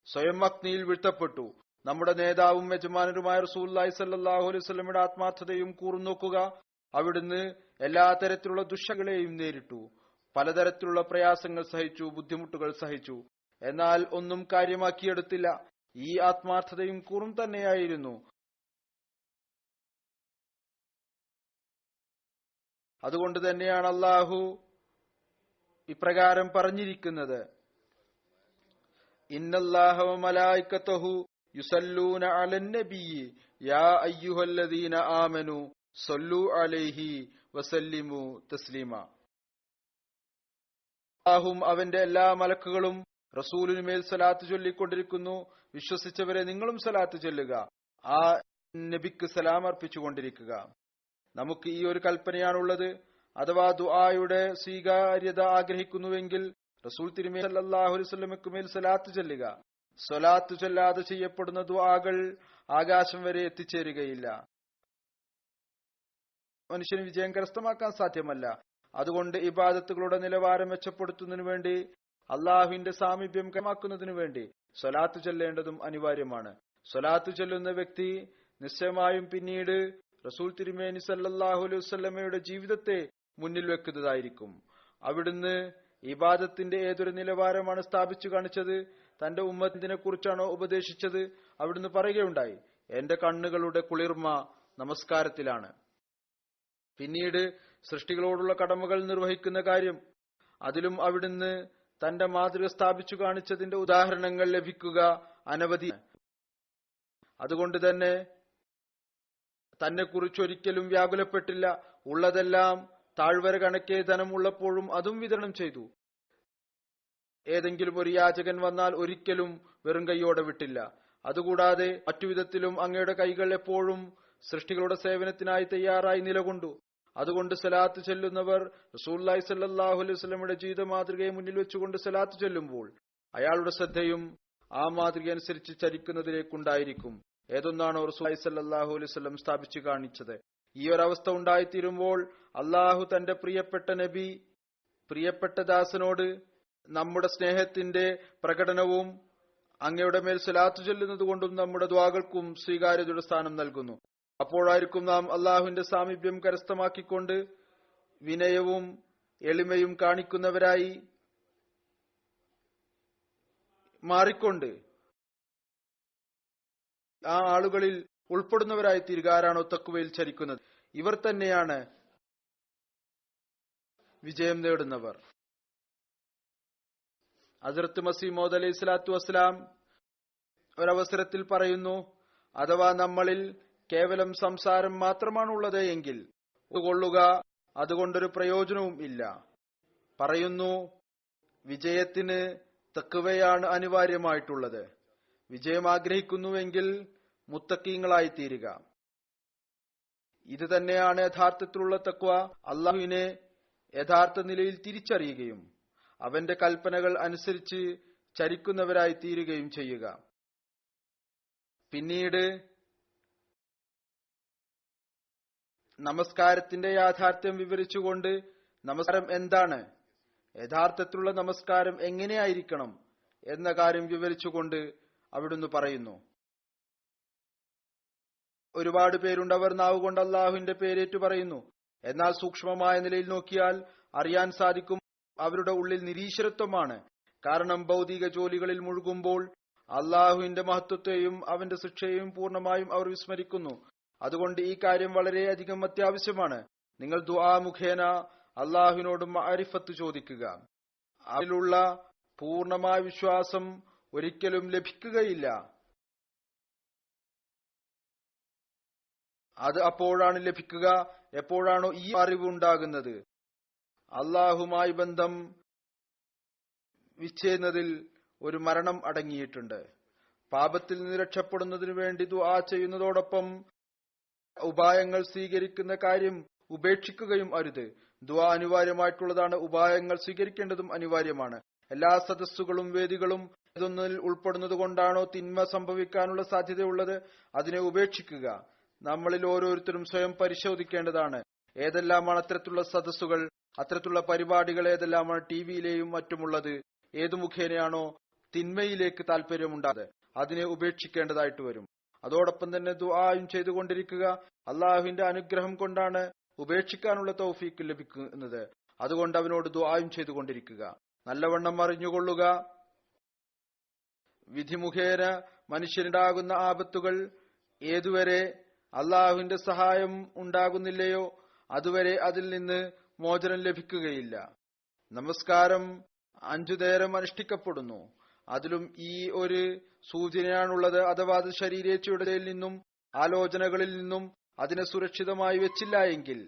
സ്വയം അഗ്നിയിൽ വീഴ്ത്തപ്പെട്ടു. നമ്മുടെ നേതാവും യജമാനരുമായ റസൂലുള്ളാഹി സ്വല്ലല്ലാഹു അലൈഹി വസല്ലമയുടെ ആത്മാർത്ഥതയും കൂറും നോക്കുക. അവിടുന്ന് എല്ലാ തരത്തിലുള്ള ദുഷ്ടങ്ങളെയും നേരിട്ടു, പലതരത്തിലുള്ള പ്രയാസങ്ങൾ സഹിച്ചു, ബുദ്ധിമുട്ടുകൾ സഹിച്ചു, എന്നാൽ ഒന്നും കാര്യമാക്കിയെടുത്തില്ല. ഈ ആത്മാർത്ഥതയും കൂറും തന്നെയായിരുന്നു അതുകൊണ്ട് തന്നെയാണ് അള്ളാഹു ഇപ്രകാരം പറഞ്ഞിരിക്കുന്നത്, ഇന്നല്ലാഹ വ മലായികതഹു യുസല്ലൂന അലൻ നബിയ്യി യാ അയ്യുഹല്ലദീന ആമനു സല്ലു അലൈഹി വസല്ലിമു തസ്ലീമ. അല്ലാഹുവും അവന്റെ എല്ലാ മലക്കുകളും റസൂലിനുമേൽ സലാത്ത് ചൊല്ലിക്കൊണ്ടിരിക്കുന്നു. വിശ്വസിച്ചവരെ നിങ്ങളും സലാത്ത് ചൊല്ലുക, ആ നബിക്ക് സലാം അർപ്പിച്ചുകൊണ്ടിരിക്കുക. നമുക്ക് ഈ ഒരു കൽപ്പനയാണുള്ളത്. അഥവാ ദുആയുടെ സ്വീകാര്യത ആഗ്രഹിക്കുന്നുവെങ്കിൽ റസൂൽ തിരുമേനി സല്ലല്ലാഹു അലൈഹി വസല്ലമയ്ക്ക് മേൽ സലാത്ത് ചൊല്ലുക. സ്വലാത്ത് ചൊല്ലാതെ ചെയ്യപ്പെടുന്ന ദുആകൾ ആകാശം വരെ എത്തിച്ചേരുകയില്ല. മനുഷ്യന് വിജയം കരസ്ഥമാക്കാൻ സാധ്യമല്ല. അതുകൊണ്ട് ഇബാദത്തുകളുടെ നിലവാരം മെച്ചപ്പെടുത്തുന്നതിനു വേണ്ടി, അള്ളാഹുവിന്റെ സാമീപ്യം കൈമാക്കുന്നതിനു വേണ്ടി സ്വലാത്ത് ചൊല്ലേണ്ടതും അനിവാര്യമാണ്. സ്വലാത്ത് ചൊല്ലുന്ന വ്യക്തി നിശ്ചയമായും പിന്നീട് റസൂൽ തിരുമേനി സല്ലല്ലാഹു അലൈഹി വസല്ലമയുടെ ജീവിതത്തെ മുന്നിൽ വെക്കുന്നതായിരിക്കും. അവിടുന്ന് ഇബാദത്തിന്റെ ഏതൊരു നിലവാരമാണ് സ്ഥാപിച്ചു കാണിച്ചത്, തന്റെ ഉമ്മത്തിനെ കുറിച്ചാണോ ഉപദേശിച്ചത്, അവിടുന്ന് പറയുകയുണ്ടായി, എന്റെ കണ്ണുകളുടെ കുളിർമ നമസ്കാരത്തിലാണ്. പിന്നീട് സൃഷ്ടികളോടുള്ള കടമകൾ നിർവഹിക്കുന്ന കാര്യം, അതിലും അവിടുന്ന് തന്റെ മാതൃക സ്ഥാപിച്ചു കാണിച്ചതിന്റെ ഉദാഹരണങ്ങൾ ലഭിക്കുക അനവധി. അതുകൊണ്ട് തന്നെ തന്നെ കുറിച്ചൊരിക്കലും വ്യാകുലപ്പെട്ടില്ല. ഉള്ളതെല്ലാം താഴ്വര കണക്കെ ധനം ഉള്ളപ്പോഴും അതും വിതരണം ചെയ്തു. ഏതെങ്കിലും ഒരു യാചകൻ വന്നാൽ ഒരിക്കലും വെറും കൈയോടെ വിട്ടില്ല. അതുകൂടാതെ മറ്റു വിധത്തിലും അങ്ങയുടെ കൈകൾ എപ്പോഴും സൃഷ്ടികളുടെ സേവനത്തിനായി തയ്യാറായി നിലകൊണ്ടു. അതുകൊണ്ട് സലാത്ത് ചൊല്ലുന്നവർ റസൂലുള്ളാഹി സ്വല്ലല്ലാഹു അലൈഹി വസല്ലമയുടെ ജീവിത മാതൃകയെ മുന്നിൽ വെച്ചുകൊണ്ട് സലാത്ത് ചൊല്ലുമ്പോൾ അയാളുടെ ശ്രദ്ധയും ആ മാതൃക അനുസരിച്ച് ചരിക്കുന്നതിലേക്കുണ്ടായിരിക്കും. ഏതൊന്നാണോ റസൂലുള്ളാഹി സ്വല്ലല്ലാഹു അലൈഹി വസല്ലം സ്ഥാപിച്ചു കാണിച്ചത്. ഈ ഒരവസ്ഥ ഉണ്ടായിത്തീരുമ്പോൾ അള്ളാഹു തന്റെ പ്രിയപ്പെട്ട നബി, പ്രിയപ്പെട്ട ദാസനോട് നമ്മുടെ സ്നേഹത്തിന്റെ പ്രകടനവും അങ്ങയുടെ മേൽ സലാത്ത് ചൊല്ലുന്നത് കൊണ്ടും നമ്മുടെ ദുആകൾക്കും സ്വീകാര്യതയുടെ സ്ഥാനം നൽകുന്നു. അപ്പോഴായിരിക്കും നാം അള്ളാഹുവിന്റെ സാമീപ്യം കരസ്ഥമാക്കിക്കൊണ്ട് വിനയവും എളിമയും കാണിക്കുന്നവരായി മാറിക്കൊണ്ട് ആ ആളുകളിൽ ഉൾപ്പെടുന്നവരായി തീരുക. ആരാണോ തഖ്വയിൽ ചരിക്കുന്നത്, ഇവർ തന്നെയാണ് വിജയം നേടുന്നവർ. ഹസ്രത്ത് മസീഹ് മൗഊദ് അലൈഹി സ്വലാത്തു വസ്സലാം ഒരവസരത്തിൽ പറയുന്നു, അഥവാ നമ്മളിൽ കേവലം സംസാരം മാത്രമാണുള്ളത് എങ്കിൽ കൊള്ളുക, അതുകൊണ്ടൊരു പ്രയോജനവും ഇല്ല. പറയുന്നു, വിജയത്തിന് തഖ്വയാണ് അനിവാര്യമായിട്ടുള്ളത്. വിജയം ആഗ്രഹിക്കുന്നുവെങ്കിൽ മുത്തഖീങ്ങളായി തീരുക. ഇത് തന്നെയാണ് യഥാർത്ഥത്തിലുള്ള തഖ്വ. അല്ലാഹുവിനെ യഥാർത്ഥ നിലയിൽ തിരിച്ചറിയുകയും അവന്റെ കൽപ്പനകൾ അനുസരിച്ച് ചരിക്കുന്നവരായി തീരുകയും ചെയ്യുക. പിന്നീട് നമസ്കാരത്തിന്റെ യാഥാർത്ഥ്യം വിവരിച്ചുകൊണ്ട് നമസ്കാരം എന്താണ്, യഥാർത്ഥത്തിലുള്ള നമസ്കാരം എങ്ങനെയായിരിക്കണം എന്ന കാര്യം വിവരിച്ചുകൊണ്ട് അവിടുന്ന് പറയുന്നു, ഒരുപാട് പേരുണ്ട്, അവർ നാവുകൊണ്ട് അള്ളാഹുവിന്റെ പേരേറ്റു പറയുന്നു. എന്നാൽ സൂക്ഷ്മമായ നിലയിൽ നോക്കിയാൽ അറിയാൻ സാധിക്കും അവരുടെ ഉള്ളിൽ നിരീശ്വരത്വമാണ്. കാരണം ഭൗതിക ജോലികളിൽ മുഴുകുമ്പോൾ അള്ളാഹുവിന്റെ മഹത്വത്തെയും അവന്റെ ശിക്ഷയെയും പൂർണ്ണമായും അവർ വിസ്മരിക്കുന്നു. അതുകൊണ്ട് ഈ കാര്യം വളരെയധികം അത്യാവശ്യമാണ്. നിങ്ങൾ ദുആ മുഖേന അള്ളാഹുവിനോട് മഅരിഫത്ത് ചോദിക്കുക. അതിലുള്ള പൂർണ്ണമായ വിശ്വാസം ഒരിക്കലും ലഭിക്കുകയില്ല. അത് അപ്പോഴാണ് ലഭിക്കുക എപ്പോഴാണോ ഈ അറിവ് ഉണ്ടാകുന്നത്. അള്ളാഹുമായി ബന്ധം വിച്ഛേദനത്തിൽ ഒരു മരണം അടങ്ങിയിട്ടുണ്ട്. പാപത്തിൽ നിന്ന് രക്ഷപ്പെടുന്നതിനു വേണ്ടി ദുആ ചെയ്യുന്നതോടൊപ്പം ഉപായങ്ങൾ സ്വീകരിക്കുന്ന കാര്യം ഉപേക്ഷിക്കുകയും അരുത്. ദുആ അനിവാര്യമായിട്ടുള്ളതാണ്, ഉപായങ്ങൾ സ്വീകരിക്കേണ്ടതും അനിവാര്യമാണ്. എല്ലാ സദസ്സുകളും വേദികളും ഇതൊന്നിൽ ഉൾപ്പെടുന്നത് കൊണ്ടാണോ തിന്മ സംഭവിക്കാനുള്ള സാധ്യതയുള്ളത്, അതിനെ ഉപേക്ഷിക്കുക. നമ്മളിൽ ഓരോരുത്തരും സ്വയം പരിശോധിക്കേണ്ടതാണ്. ഏതെല്ലാമാണ് അത്തരത്തിലുള്ള സദസ്സുകൾ, അത്തരത്തിലുള്ള പരിപാടികൾ ഏതെല്ലാമാണ് ടിവിയിലെയും മറ്റുമുള്ളത്. ഏതു മുഖേനയാണോ തിന്മയിലേക്ക് താല്പര്യമുണ്ടാകുന്നത് അതിനെ ഉപേക്ഷിക്കേണ്ടതായിട്ട് വരും. അതോടൊപ്പം തന്നെ ദുആയും ചെയ്തുകൊണ്ടിരിക്കുക. അള്ളാഹുവിന്റെ അനുഗ്രഹം കൊണ്ടാണ് ഉപേക്ഷിക്കാനുള്ള തൗഫീക്ക് ലഭിക്കുന്നത്. അതുകൊണ്ട് അവനോട് ദുആയും ചെയ്തുകൊണ്ടിരിക്കുക. നല്ലവണ്ണം അറിഞ്ഞുകൊള്ളുക, വിധി മുഖേന മനുഷ്യനുണ്ടാകുന്ന ആപത്തുകൾ ഏതുവരെ അള്ളാഹുവിന്റെ സഹായം ഉണ്ടാകുന്നില്ലയോ അതുവരെ അതിൽ നിന്ന് മോചനം ലഭിക്കുകയില്ല. നമസ്കാരം 5 നേരം അനുഷ്ഠിക്കപ്പെടുന്നു. അതിലും ഈ ഒരു സൂചനയാണുള്ളത്. അഥവാ അത് ശരീരേച്ഛയുടെ നിന്നും ആലോചനകളിൽ നിന്നും അതിനെ സുരക്ഷിതമായി വെച്ചില്ല എങ്കിൽ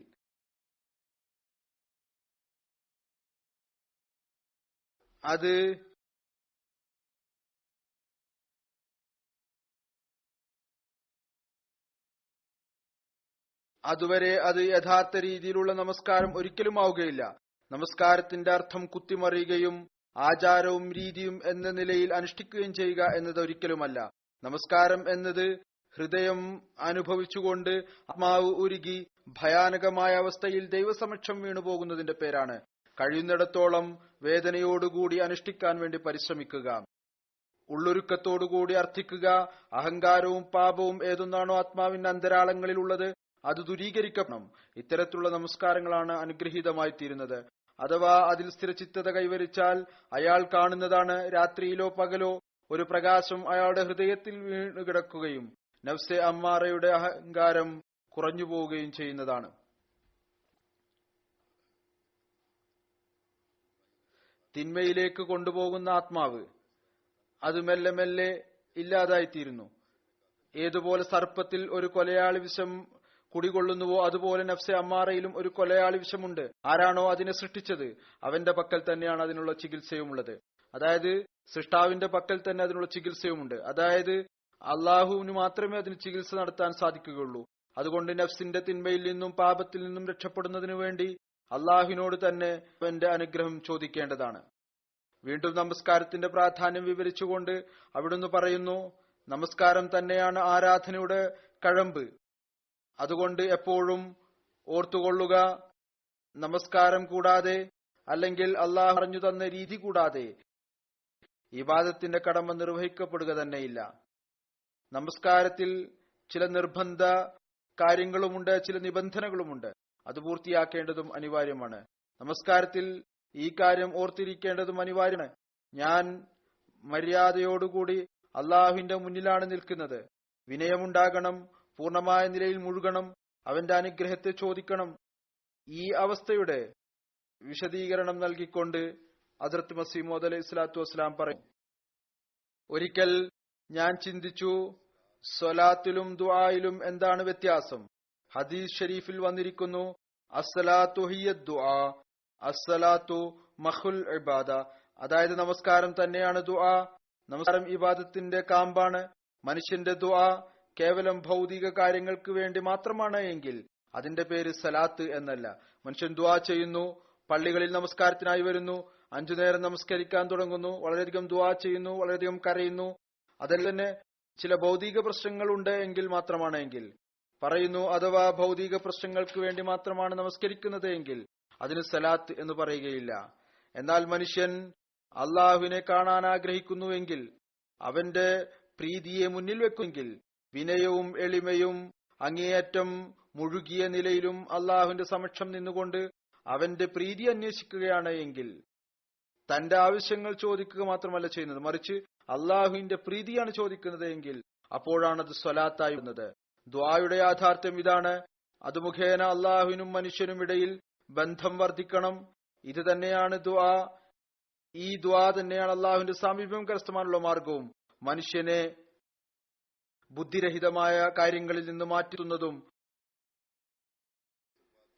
അതുവരെ അത് യഥാർത്ഥ രീതിയിലുള്ള നമസ്കാരം ഒരിക്കലും ആവുകയില്ല. നമസ്കാരത്തിന്റെ അർത്ഥം കുത്തിമറിയുകയും ആചാരവും രീതിയും എന്ന നിലയിൽ അനുഷ്ഠിക്കുകയും ചെയ്യുക എന്നത് ഒരിക്കലുമല്ല. നമസ്കാരം എന്നത് ഹൃദയം അനുഭവിച്ചുകൊണ്ട് ആത്മാവ് ഉരുകി ഭയാനകമായ അവസ്ഥയിൽ ദൈവസമക്ഷം വീണുപോകുന്നതിന്റെ പേരാണ്. കഴിയുന്നിടത്തോളം വേദനയോടുകൂടി അനുഷ്ഠിക്കാൻ വേണ്ടി പരിശ്രമിക്കുക, ഉള്ളൊരുക്കത്തോടുകൂടി അർത്ഥിക്കുക. അഹങ്കാരവും പാപവും ഏതൊന്നാണോ ആത്മാവിന്റെ അന്തരാളങ്ങളിൽ ഉള്ളത് അത് ദൂരീകരിക്കണം. ഇത്തരത്തിലുള്ള നമസ്കാരങ്ങളാണ് അനുഗ്രഹീതമായി തീരുന്നത്. അഥവാ അതിൽ സ്ഥിരചിത്തത കൈവരിച്ചാൽ അയാൾ കാണുന്നതാണ് രാത്രിയിലോ പകലോ ഒരു പ്രകാശം അയാളുടെ ഹൃദയത്തിൽ വീണുകിടക്കുകയും നഫ്സെ അമ്മാറയുടെ അഹങ്കാരം കുറഞ്ഞു പോവുകയും ചെയ്യുന്നതാണ്. തിന്മയിലേക്ക് കൊണ്ടുപോകുന്ന ആത്മാവ് അത് മെല്ലെ മെല്ലെ ഇല്ലാതായിത്തീരുന്നു. ഏതുപോലെ സർപ്പത്തിൽ ഒരു കൊലയാളി വിഷം കുടികൊള്ളുന്നുവോ അതുപോലെ നഫ്സെ അമ്മാറയിലും ഒരു കൊലയാളി വിഷമുണ്ട്. ആരാണോ അതിനെ സൃഷ്ടിച്ചത് അവന്റെ പക്കൽ തന്നെയാണ് അതിനുള്ള ചികിത്സയുമുള്ളത്. അതായത് സൃഷ്ടാവിന്റെ പക്കൽ തന്നെ അതിനുള്ള ചികിത്സയുമുണ്ട്. അതായത് അള്ളാഹുവിന് മാത്രമേ അതിന് ചികിത്സ നടത്താൻ സാധിക്കുകയുള്ളൂ. അതുകൊണ്ട് നഫ്സിന്റെ തിന്മയിൽ നിന്നും പാപത്തിൽ നിന്നും രക്ഷപ്പെടുന്നതിനു വേണ്ടി അള്ളാഹുവിനോട് തന്നെ അവന്റെ അനുഗ്രഹം ചോദിക്കേണ്ടതാണ്. വീണ്ടും നമസ്കാരത്തിന്റെ പ്രാധാന്യം വിവരിച്ചുകൊണ്ട് അവിടുന്ന് പറയുന്നു, നമസ്കാരം തന്നെയാണ് ആരാധനയുടെ കഴമ്പ്. അതുകൊണ്ട് എപ്പോഴും ഓർത്തുകൊള്ളുക, നമസ്കാരം കൂടാതെ അല്ലെങ്കിൽ അള്ളാഹു പറഞ്ഞു തന്ന രീതി കൂടാതെ ഇബാദത്തിന്റെ കടമ നിർവഹിക്കപ്പെടുക തന്നെയില്ല. നമസ്കാരത്തിൽ ചില നിർബന്ധ കാര്യങ്ങളുമുണ്ട്, ചില നിബന്ധനകളുമുണ്ട്. അത് പൂർത്തിയാക്കേണ്ടതും അനിവാര്യമാണ്. നമസ്കാരത്തിൽ ഈ കാര്യം ഓർത്തിരിക്കേണ്ടതും അനിവാര്യമാണ്. ഞാൻ മര്യാദയോടുകൂടി അള്ളാഹുവിന്റെ മുന്നിലാണ് നിൽക്കുന്നത്. വിനയമുണ്ടാകണം, പൂർണ്ണമായ നിലയിൽ മുഴുകണം, അവന്റെ അനുഗ്രഹത്തെ ചോദിക്കണം. ഈ അവസ്ഥയുടെ വിശദീകരണം നൽകിക്കൊണ്ട് ഹദ്റത്ത് മസീഹ് മൗഊദ് അലൈഹി സ്വലാത്തു വസ്സലാം പറയും, ഒരിക്കൽ ഞാൻ ചിന്തിച്ചു, സ്വലാത്തിലും ദുആയിലും എന്താണ് വ്യത്യാസം? ഹദീസ് ഷരീഫിൽ വന്നിരിക്കുന്നു, അസ്സലാത്തു ഹിയ്യദ് ദുആ, അസ്സലാത്തു മഖുൽ ഇബാദ. അതായത് നമസ്കാരം തന്നെയാണ് ദുആ. നമസ്കാരം ഇബാദത്തിന്റെ കാമ്പാണ്. മനുഷ്യന്റെ ദുആ കേവലം ഭൗതിക കാര്യങ്ങൾക്ക് വേണ്ടി മാത്രമാണ് എങ്കിൽ അതിന്റെ പേര് സലാത്ത് എന്നല്ല. മനുഷ്യൻ ദുആ ചെയ്യുന്നു, പള്ളികളിൽ നമസ്കാരത്തിനായി വരുന്നു, 5 നേരം നമസ്കരിക്കാൻ തുടങ്ങുന്നു, വളരെയധികം ദുആ ചെയ്യുന്നു, വളരെയധികം കരയുന്നു. അതിൽ തന്നെ ചില ഭൗതിക പ്രശ്നങ്ങൾ ഉണ്ട് എങ്കിൽ മാത്രമാണ് എങ്കിൽ പറയുന്നു. അഥവാ ഭൗതിക പ്രശ്നങ്ങൾക്ക് വേണ്ടി മാത്രമാണ് നമസ്കരിക്കുന്നത് എങ്കിൽ അതിന് സലാത്ത് എന്ന് പറയുകയില്ല. എന്നാൽ മനുഷ്യൻ അള്ളാഹുവിനെ കാണാൻ ആഗ്രഹിക്കുന്നുവെങ്കിൽ, അവന്റെ പ്രീതിയെ മുന്നിൽ വെക്കുമെങ്കിൽ, വിനയവും എളിമയും അങ്ങേയറ്റം മുഴുകിയ നിലയിലും അള്ളാഹുവിന്റെ സമക്ഷം നിന്നുകൊണ്ട് അവന്റെ പ്രീതി അന്വേഷിക്കുകയാണ് എങ്കിൽ, തന്റെ ആവശ്യങ്ങൾ ചോദിക്കുക മാത്രമല്ല ചെയ്യുന്നത്, മറിച്ച് അള്ളാഹുവിന്റെ പ്രീതിയാണ് ചോദിക്കുന്നത് എങ്കിൽ അപ്പോഴാണത് സ്വലാത്തായി വരുന്നത്. ദുആയുടെ യാഥാർത്ഥ്യം ഇതാണ്. അത് മുഖേന അള്ളാഹുവിനും മനുഷ്യനും ഇടയിൽ ബന്ധം വർദ്ധിക്കണം. ഇത് തന്നെയാണ് ദുആ. ഈ ദുആ തന്നെയാണ് അള്ളാഹുവിന്റെ സാമീപ്യം കരസ്ഥമാനുള്ള മാർഗവും മനുഷ്യനെ ബുദ്ധിരഹിതമായ കാര്യങ്ങളിൽ നിന്ന് മാറ്റുന്നതും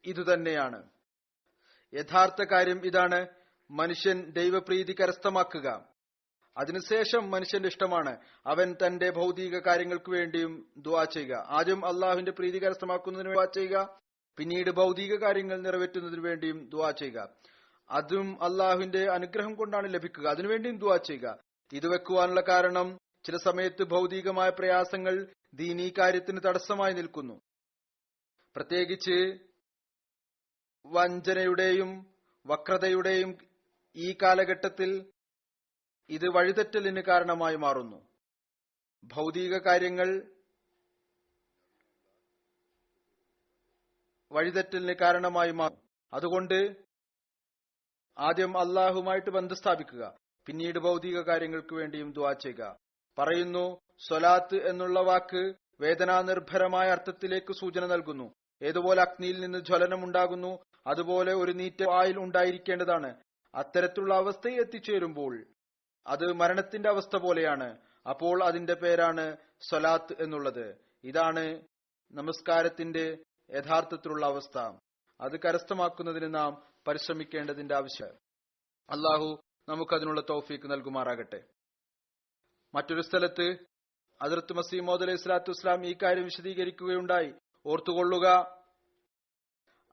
ഇതുതന്നെയാണ്. യഥാർത്ഥ കാര്യം ഇതാണ്, മനുഷ്യൻ ദൈവപ്രീതി കരസ്ഥമാക്കുക. അതിനുശേഷം മനുഷ്യന്റെ ഇഷ്ടമാണ് അവൻ തന്റെ ഭൗതിക കാര്യങ്ങൾക്ക് വേണ്ടിയും ദുആ ചെയ്യുക. ആദ്യം അള്ളാഹുവിന്റെ പ്രീതി കരസ്ഥമാക്കുന്നതിന് ദുആ ചെയ്യുക, പിന്നീട് ഭൗതിക കാര്യങ്ങൾ നിറവേറ്റുന്നതിന് വേണ്ടിയും ദുആ ചെയ്യുക. അതും അള്ളാഹുവിന്റെ അനുഗ്രഹം കൊണ്ടാണ് ലഭിക്കുക. അതിനുവേണ്ടിയും ദുആ ചെയ്യുക. ഇത് വെക്കുവാനുള്ള കാരണം ചില സമയത്ത് ഭൗതികമായ പ്രയാസങ്ങൾ ദീനീ കാര്യത്തിന് തടസ്സമായി നിൽക്കുന്നു. പ്രത്യേകിച്ച് വഞ്ചനയുടെയും വക്രതയുടെയും ഈ കാലഘട്ടത്തിൽ ഇത് വഴിതെറ്റലിന് കാരണമായി മാറുന്നു. ഭൗതിക കാര്യങ്ങൾ വഴിതെറ്റലിന് കാരണമായി മാറും. അതുകൊണ്ട് ആദ്യം അള്ളാഹുമായിട്ട് ബന്ധം സ്ഥാപിക്കുക, പിന്നീട് ഭൗതിക കാര്യങ്ങൾക്ക് വേണ്ടിയും ദുആ ചെയ്യുക. പറയുന്നു, സ്വലാത്ത് എന്നുള്ള വാക്ക് വേദനാനിർഭരമായ അർത്ഥത്തിലേക്ക് സൂചന നൽകുന്നു. ഏതുപോലെ അഗ്നിയിൽ നിന്ന് ജ്വലനം ഉണ്ടാകുന്നു, അതുപോലെ ഒരു നീറ്റ വായിൽ ഉണ്ടായിരിക്കേണ്ടതാണ്. അത്തരത്തിലുള്ള അവസ്ഥയിൽ എത്തിച്ചേരുമ്പോൾ അത് മരണത്തിന്റെ അവസ്ഥ പോലെയാണ്. അപ്പോൾ അതിന്റെ പേരാണ് സ്വലാത്ത് എന്നുള്ളത്. ഇതാണ് നമസ്കാരത്തിന്റെ യഥാർത്ഥത്തിലുള്ള അവസ്ഥ. അത് കരസ്ഥമാക്കുന്നതിന് നാം പരിശ്രമിക്കേണ്ടതിന്റെ ആവശ്യം. അള്ളാഹു നമുക്കതിനുള്ള തൗഫീക്ക് നൽകുമാറാകട്ടെ. മറ്റൊരു സ്ഥലത്ത് ഹദ്റത്ത് മസീഹ് മൗഊദ് അലൈഹി സ്വലാത്തു വസ്സലാം ഈ കാര്യം വിശദീകരിക്കുകയുണ്ടായി. ഓർത്തുകൊള്ളുക,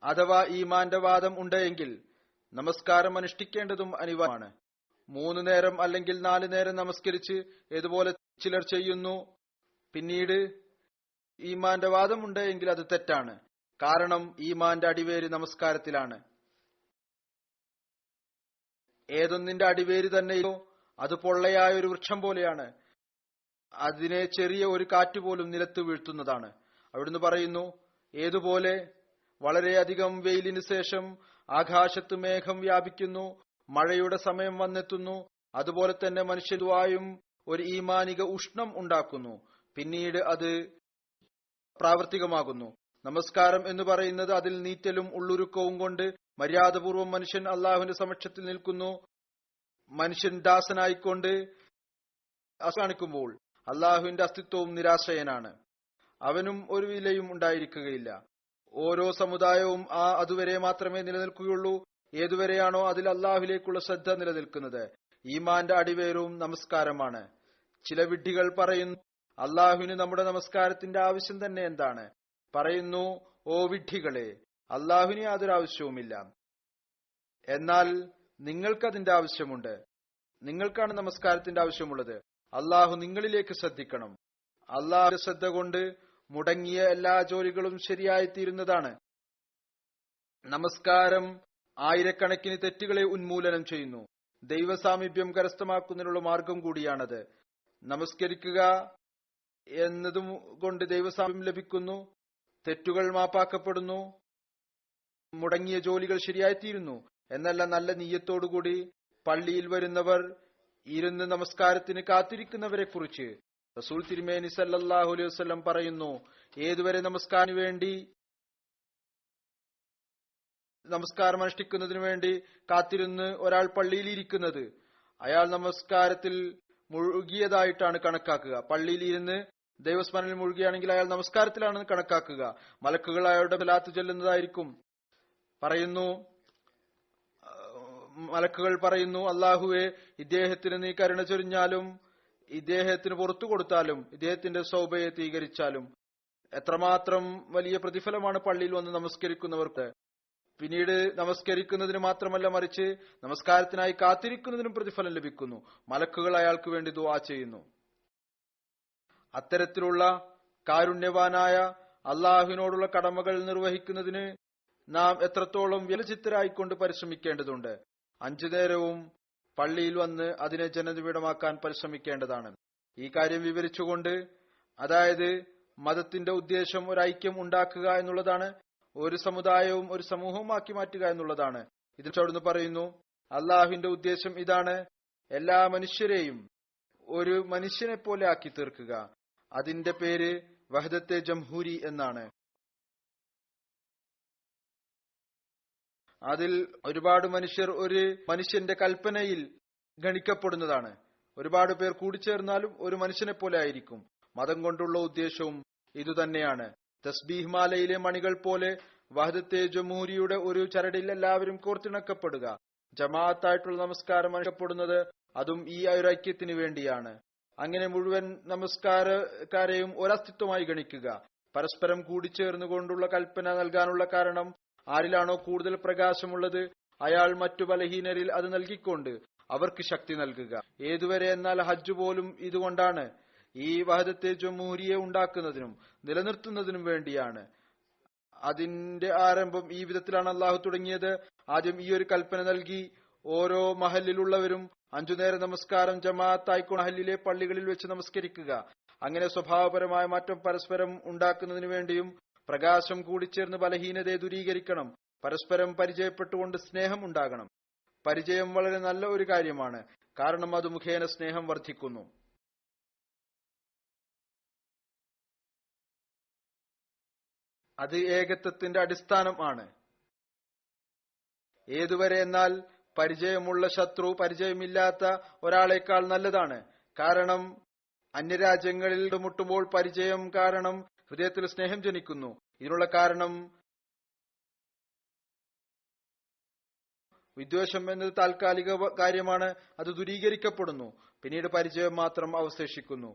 അഥവാ ഈമാന്റെ വാദം ഉണ്ടെങ്കിൽ നമസ്കാരം അനുഷ്ഠിക്കേണ്ടതും അനിവാര്യമാണ്. 3 നേരം അല്ലെങ്കിൽ 4 നേരം നമസ്കരിച്ച് ഏതുപോലെ ചിലർ ചെയ്യുന്നു. പിന്നീട് ഈമാന്റെ വാദം ഉണ്ടെങ്കിൽ അത് തെറ്റാണ്. കാരണം ഈമാന്റെ അടിവേര് നമസ്കാരത്തിലാണ്. ഏതൊന്നിന്റെ അടിവേര് തന്നെയോ അത് പൊള്ളയായ ഒരു വൃക്ഷം പോലെയാണ്. അതിനെ ചെറിയ ഒരു കാറ്റുപോലും നിലത്ത് വീഴ്ത്തുന്നതാണ്. അവിടുന്ന് പറയുന്നു, ഏതുപോലെ വളരെയധികം വെയിലിന് ശേഷം ആകാശത്ത് മേഘം വ്യാപിക്കുന്നു, മഴയുടെ സമയം വന്നെത്തുന്നു, അതുപോലെ തന്നെ മനുഷ്യദ്വായും ഒരു ഈമാനിക ഉഷ്ണം ഉണ്ടാക്കുന്നു, പിന്നീട് അത് പ്രാവർത്തികമാകുന്നു. നമസ്കാരം എന്ന് പറയുന്നത് അതിൽ നീറ്റലും ഉള്ളുരുക്കവും കൊണ്ട് മര്യാദപൂർവ്വം മനുഷ്യൻ അള്ളാഹുവിന്റെ സമക്ഷത്തിൽ നിൽക്കുന്നു. മനുഷ്യൻ ദാസനായിക്കൊണ്ട് കാണിക്കുമ്പോൾ അള്ളാഹുവിന്റെ അസ്തിത്വവും നിരാശയനാണ്. അവനും ഒരു വിലയും ഉണ്ടായിരിക്കുകയില്ല. ഓരോ സമുദായവും അതുവരെ മാത്രമേ നിലനിൽക്കുകയുള്ളൂ ഏതുവരെയാണോ അതിൽ അള്ളാഹുലേക്കുള്ള ശ്രദ്ധ നിലനിൽക്കുന്നത്. ഈമാന്റെ അടിവേരും നമസ്കാരമാണ്. ചില വിഡ്ഢികൾ പറയുന്നു, അള്ളാഹുവിന് നമ്മുടെ നമസ്കാരത്തിന്റെ ആവശ്യം തന്നെ എന്താണ്? പറയുന്നു, ഓ വിഡ്ഢികളെ, അള്ളാഹുവിന് യാതൊരു ആവശ്യവുമില്ല. എന്നാൽ നിങ്ങൾക്കതിന്റെ ആവശ്യമുണ്ട്. നിങ്ങൾക്കാണ് നമസ്കാരത്തിന്റെ ആവശ്യമുള്ളത്. അള്ളാഹു നിങ്ങളിലേക്ക് ശ്രദ്ധിക്കണം. അള്ളാഹുവിന്റെ ശ്രദ്ധ കൊണ്ട് മുടങ്ങിയ എല്ലാ ജോലികളും ശരിയായി തീരുന്നതാണ്. നമസ്കാരം ആയിരക്കണക്കിന് തെറ്റുകളെ ഉന്മൂലനം ചെയ്യുന്നു. ദൈവസാമീപ്യം കരസ്ഥമാക്കുന്നതിനുള്ള മാർഗം കൂടിയാണത്. നമസ്കരിക്കുക എന്നതും കൊണ്ട് ദൈവസാമീപ്യം ലഭിക്കുന്നു, തെറ്റുകൾ മാപ്പാക്കപ്പെടുന്നു, മുടങ്ങിയ ജോലികൾ ശരിയായിത്തീരുന്നു. എന്നല്ല, നല്ല നീയത്തോടുകൂടി പള്ളിയിൽ വരുന്നവർ, ഇരുന്ന് നമസ്കാരത്തിന് കാത്തിരിക്കുന്നവരെ കുറിച്ച് റസൂൽ തിരുമേനി സല്ലല്ലാഹു അലൈഹി വസല്ലം പറയുന്നു, ഏതുവരെ നമസ്കാരത്തിന് വേണ്ടി നമസ്കാരം അനുഷ്ഠിക്കുന്നതിന് വേണ്ടി കാത്തിരുന്ന് ഒരാൾ പള്ളിയിൽ ഇരിക്കുന്നത് അയാൾ നമസ്കാരത്തിൽ മുഴുകിയതായിട്ടാണ് കണക്കാക്കുക. പള്ളിയിൽ ഇരുന്ന് ദൈവസ്മരണയിൽ മുഴുകിയാണെങ്കിൽ അയാൾ നമസ്കാരത്തിലാണെന്ന് കണക്കാക്കുക. മലക്കുകൾ അയാളുടെ സലാത്ത് ചൊല്ലുന്നതായിരിക്കും. മലക്കുകൾ പറയുന്നു, അള്ളാഹുവെ, ഇദ്ദേഹത്തിന് നീ കരുണ ചൊരിഞ്ഞാലും ഇദ്ദേഹത്തിന് പുറത്തു കൊടുത്താലും ഇദ്ദേഹത്തിന്റെ സൗബയെ സ്വീകരിച്ചാലും എത്രമാത്രം വലിയ പ്രതിഫലമാണ് പള്ളിയിൽ വന്ന് നമസ്കരിക്കുന്നവർക്ക്. പിന്നീട് നമസ്കരിക്കുന്നതിന് മാത്രമല്ല, മറിച്ച് നമസ്കാരത്തിനായി കാത്തിരിക്കുന്നതിനും പ്രതിഫലം ലഭിക്കുന്നു. മലക്കുകൾ അയാൾക്ക് വേണ്ടി ദുആ ചെയ്യുന്നു. അത്തരത്തിലുള്ള കാരുണ്യവാനായ അള്ളാഹുവിനോടുള്ള കടമകൾ നിർവഹിക്കുന്നതിന് നാം എത്രത്തോളം വ്യലചിത്തരായിക്കൊണ്ട് പരിശ്രമിക്കേണ്ടതുണ്ട്. 5 നേരവും പള്ളിയിൽ വന്ന് അതിനെ ജനനിബിഡമാക്കാൻ പരിശ്രമിക്കേണ്ടതാണ്. ഈ കാര്യം വിവരിച്ചുകൊണ്ട്, അതായത് മതത്തിന്റെ ഉദ്ദേശം ഒരു ഐക്യം ഉണ്ടാക്കുക എന്നുള്ളതാണ്, ഒരു സമുദായവും ഒരു സമൂഹവുമാക്കി മാറ്റുക എന്നുള്ളതാണ്. ഇതിൽ അവിടുന്ന് പറയുന്നു, അള്ളാഹുവിന്റെ ഉദ്ദേശം ഇതാണ്, എല്ലാ മനുഷ്യരെയും ഒരു മനുഷ്യനെ പോലെ ആക്കി തീർക്കുക. അതിന്റെ പേര് വഹദത്തെ ജംഹൂരി എന്നാണ്. അതിൽ ഒരുപാട് മനുഷ്യർ ഒരു മനുഷ്യന്റെ കൽപ്പനയിൽ ഗണിക്കപ്പെടുന്നതാണ്. ഒരുപാട് പേർ കൂടിച്ചേർന്നാലും ഒരു മനുഷ്യനെ പോലെ ആയിരിക്കും. മതം കൊണ്ടുള്ള ഉദ്ദേശവും ഇതുതന്നെയാണ്. തസ്ബീഹ് മാലയിലെ മണികൾ പോലെ വഹദത്തെ ജംഹൂരിയുടെ ഒരു ചരടിൽ എല്ലാവരും കോർത്തിണക്കപ്പെടുക. ജമാഅത്തായിട്ടുള്ള നമസ്കാരം അനുഷ്ഠിക്കപ്പെടുന്നത് അതും ഈ ഒരു ഐക്യത്തിന് വേണ്ടിയാണ്. അങ്ങനെ മുഴുവൻ നമസ്കാരക്കാരെയും ഒരസ്തിത്വമായി ഗണിക്കുക. പരസ്പരം കൂടിച്ചേർന്നുകൊണ്ടുള്ള കൽപ്പന നൽകാനുള്ള കാരണം, ആരിലാണോ കൂടുതൽ പ്രകാശമുള്ളത് അയാൾ മറ്റു ബലഹീനരിൽ അത് നൽകിക്കൊണ്ട് അവർക്ക് ശക്തി നൽകുക. ഏതുവരെ എന്നാൽ ഹജ്ജ് പോലും ഇതുകൊണ്ടാണ്. ഈ വഹദത്തെ ജംഹൂരിയെ ഉണ്ടാക്കുന്നതിനും നിലനിർത്തുന്നതിനും വേണ്ടിയാണ്. അതിന്റെ ആരംഭം ഈ വിധത്തിലാണ് അള്ളാഹു തുടങ്ങിയത്. ആദ്യം ഈ ഒരു കൽപ്പന നൽകി, ഓരോ മഹലിലുള്ളവരും 5 നേര നമസ്കാരം ജമാഅത്തായിക്കൊണ്ട് മഹലിലെ പള്ളികളിൽ വെച്ച് നമസ്കരിക്കുക. അങ്ങനെ സ്വഭാവപരമായ മാറ്റം പരസ്പരം ഉണ്ടാക്കുന്നതിന് വേണ്ടിയും പ്രകാശം കൂടിച്ചേർന്ന് ബലഹീനതയെ ദൂരീകരിക്കണം. പരസ്പരം പരിചയപ്പെട്ടുകൊണ്ട് സ്നേഹം ഉണ്ടാകണം. പരിചയം വളരെ നല്ല ഒരു കാര്യമാണ്, കാരണം അത് മുഖേന സ്നേഹം വർദ്ധിക്കുന്നു. അത് ഏകത്വത്തിന്റെ അടിസ്ഥാനമാണ്. ഏതുവരെ എന്നാൽ പരിചയമുള്ള ശത്രു പരിചയമില്ലാത്ത ഒരാളെക്കാൾ നല്ലതാണ്. കാരണം അന്യരാജ്യങ്ങളിൽ മുട്ടുമ്പോൾ പരിചയം കാരണം ഹൃദയത്തിൽ സ്നേഹം ജനിക്കുന്നു. ഇതിനുള്ള കാരണം വിദ്വേഷം എന്നത് താൽക്കാലിക കാര്യമാണ്. അത് ദൂരീകരിക്കപ്പെടുന്നു. പിന്നീട് പരിചയം മാത്രം അവശേഷിക്കുന്നു.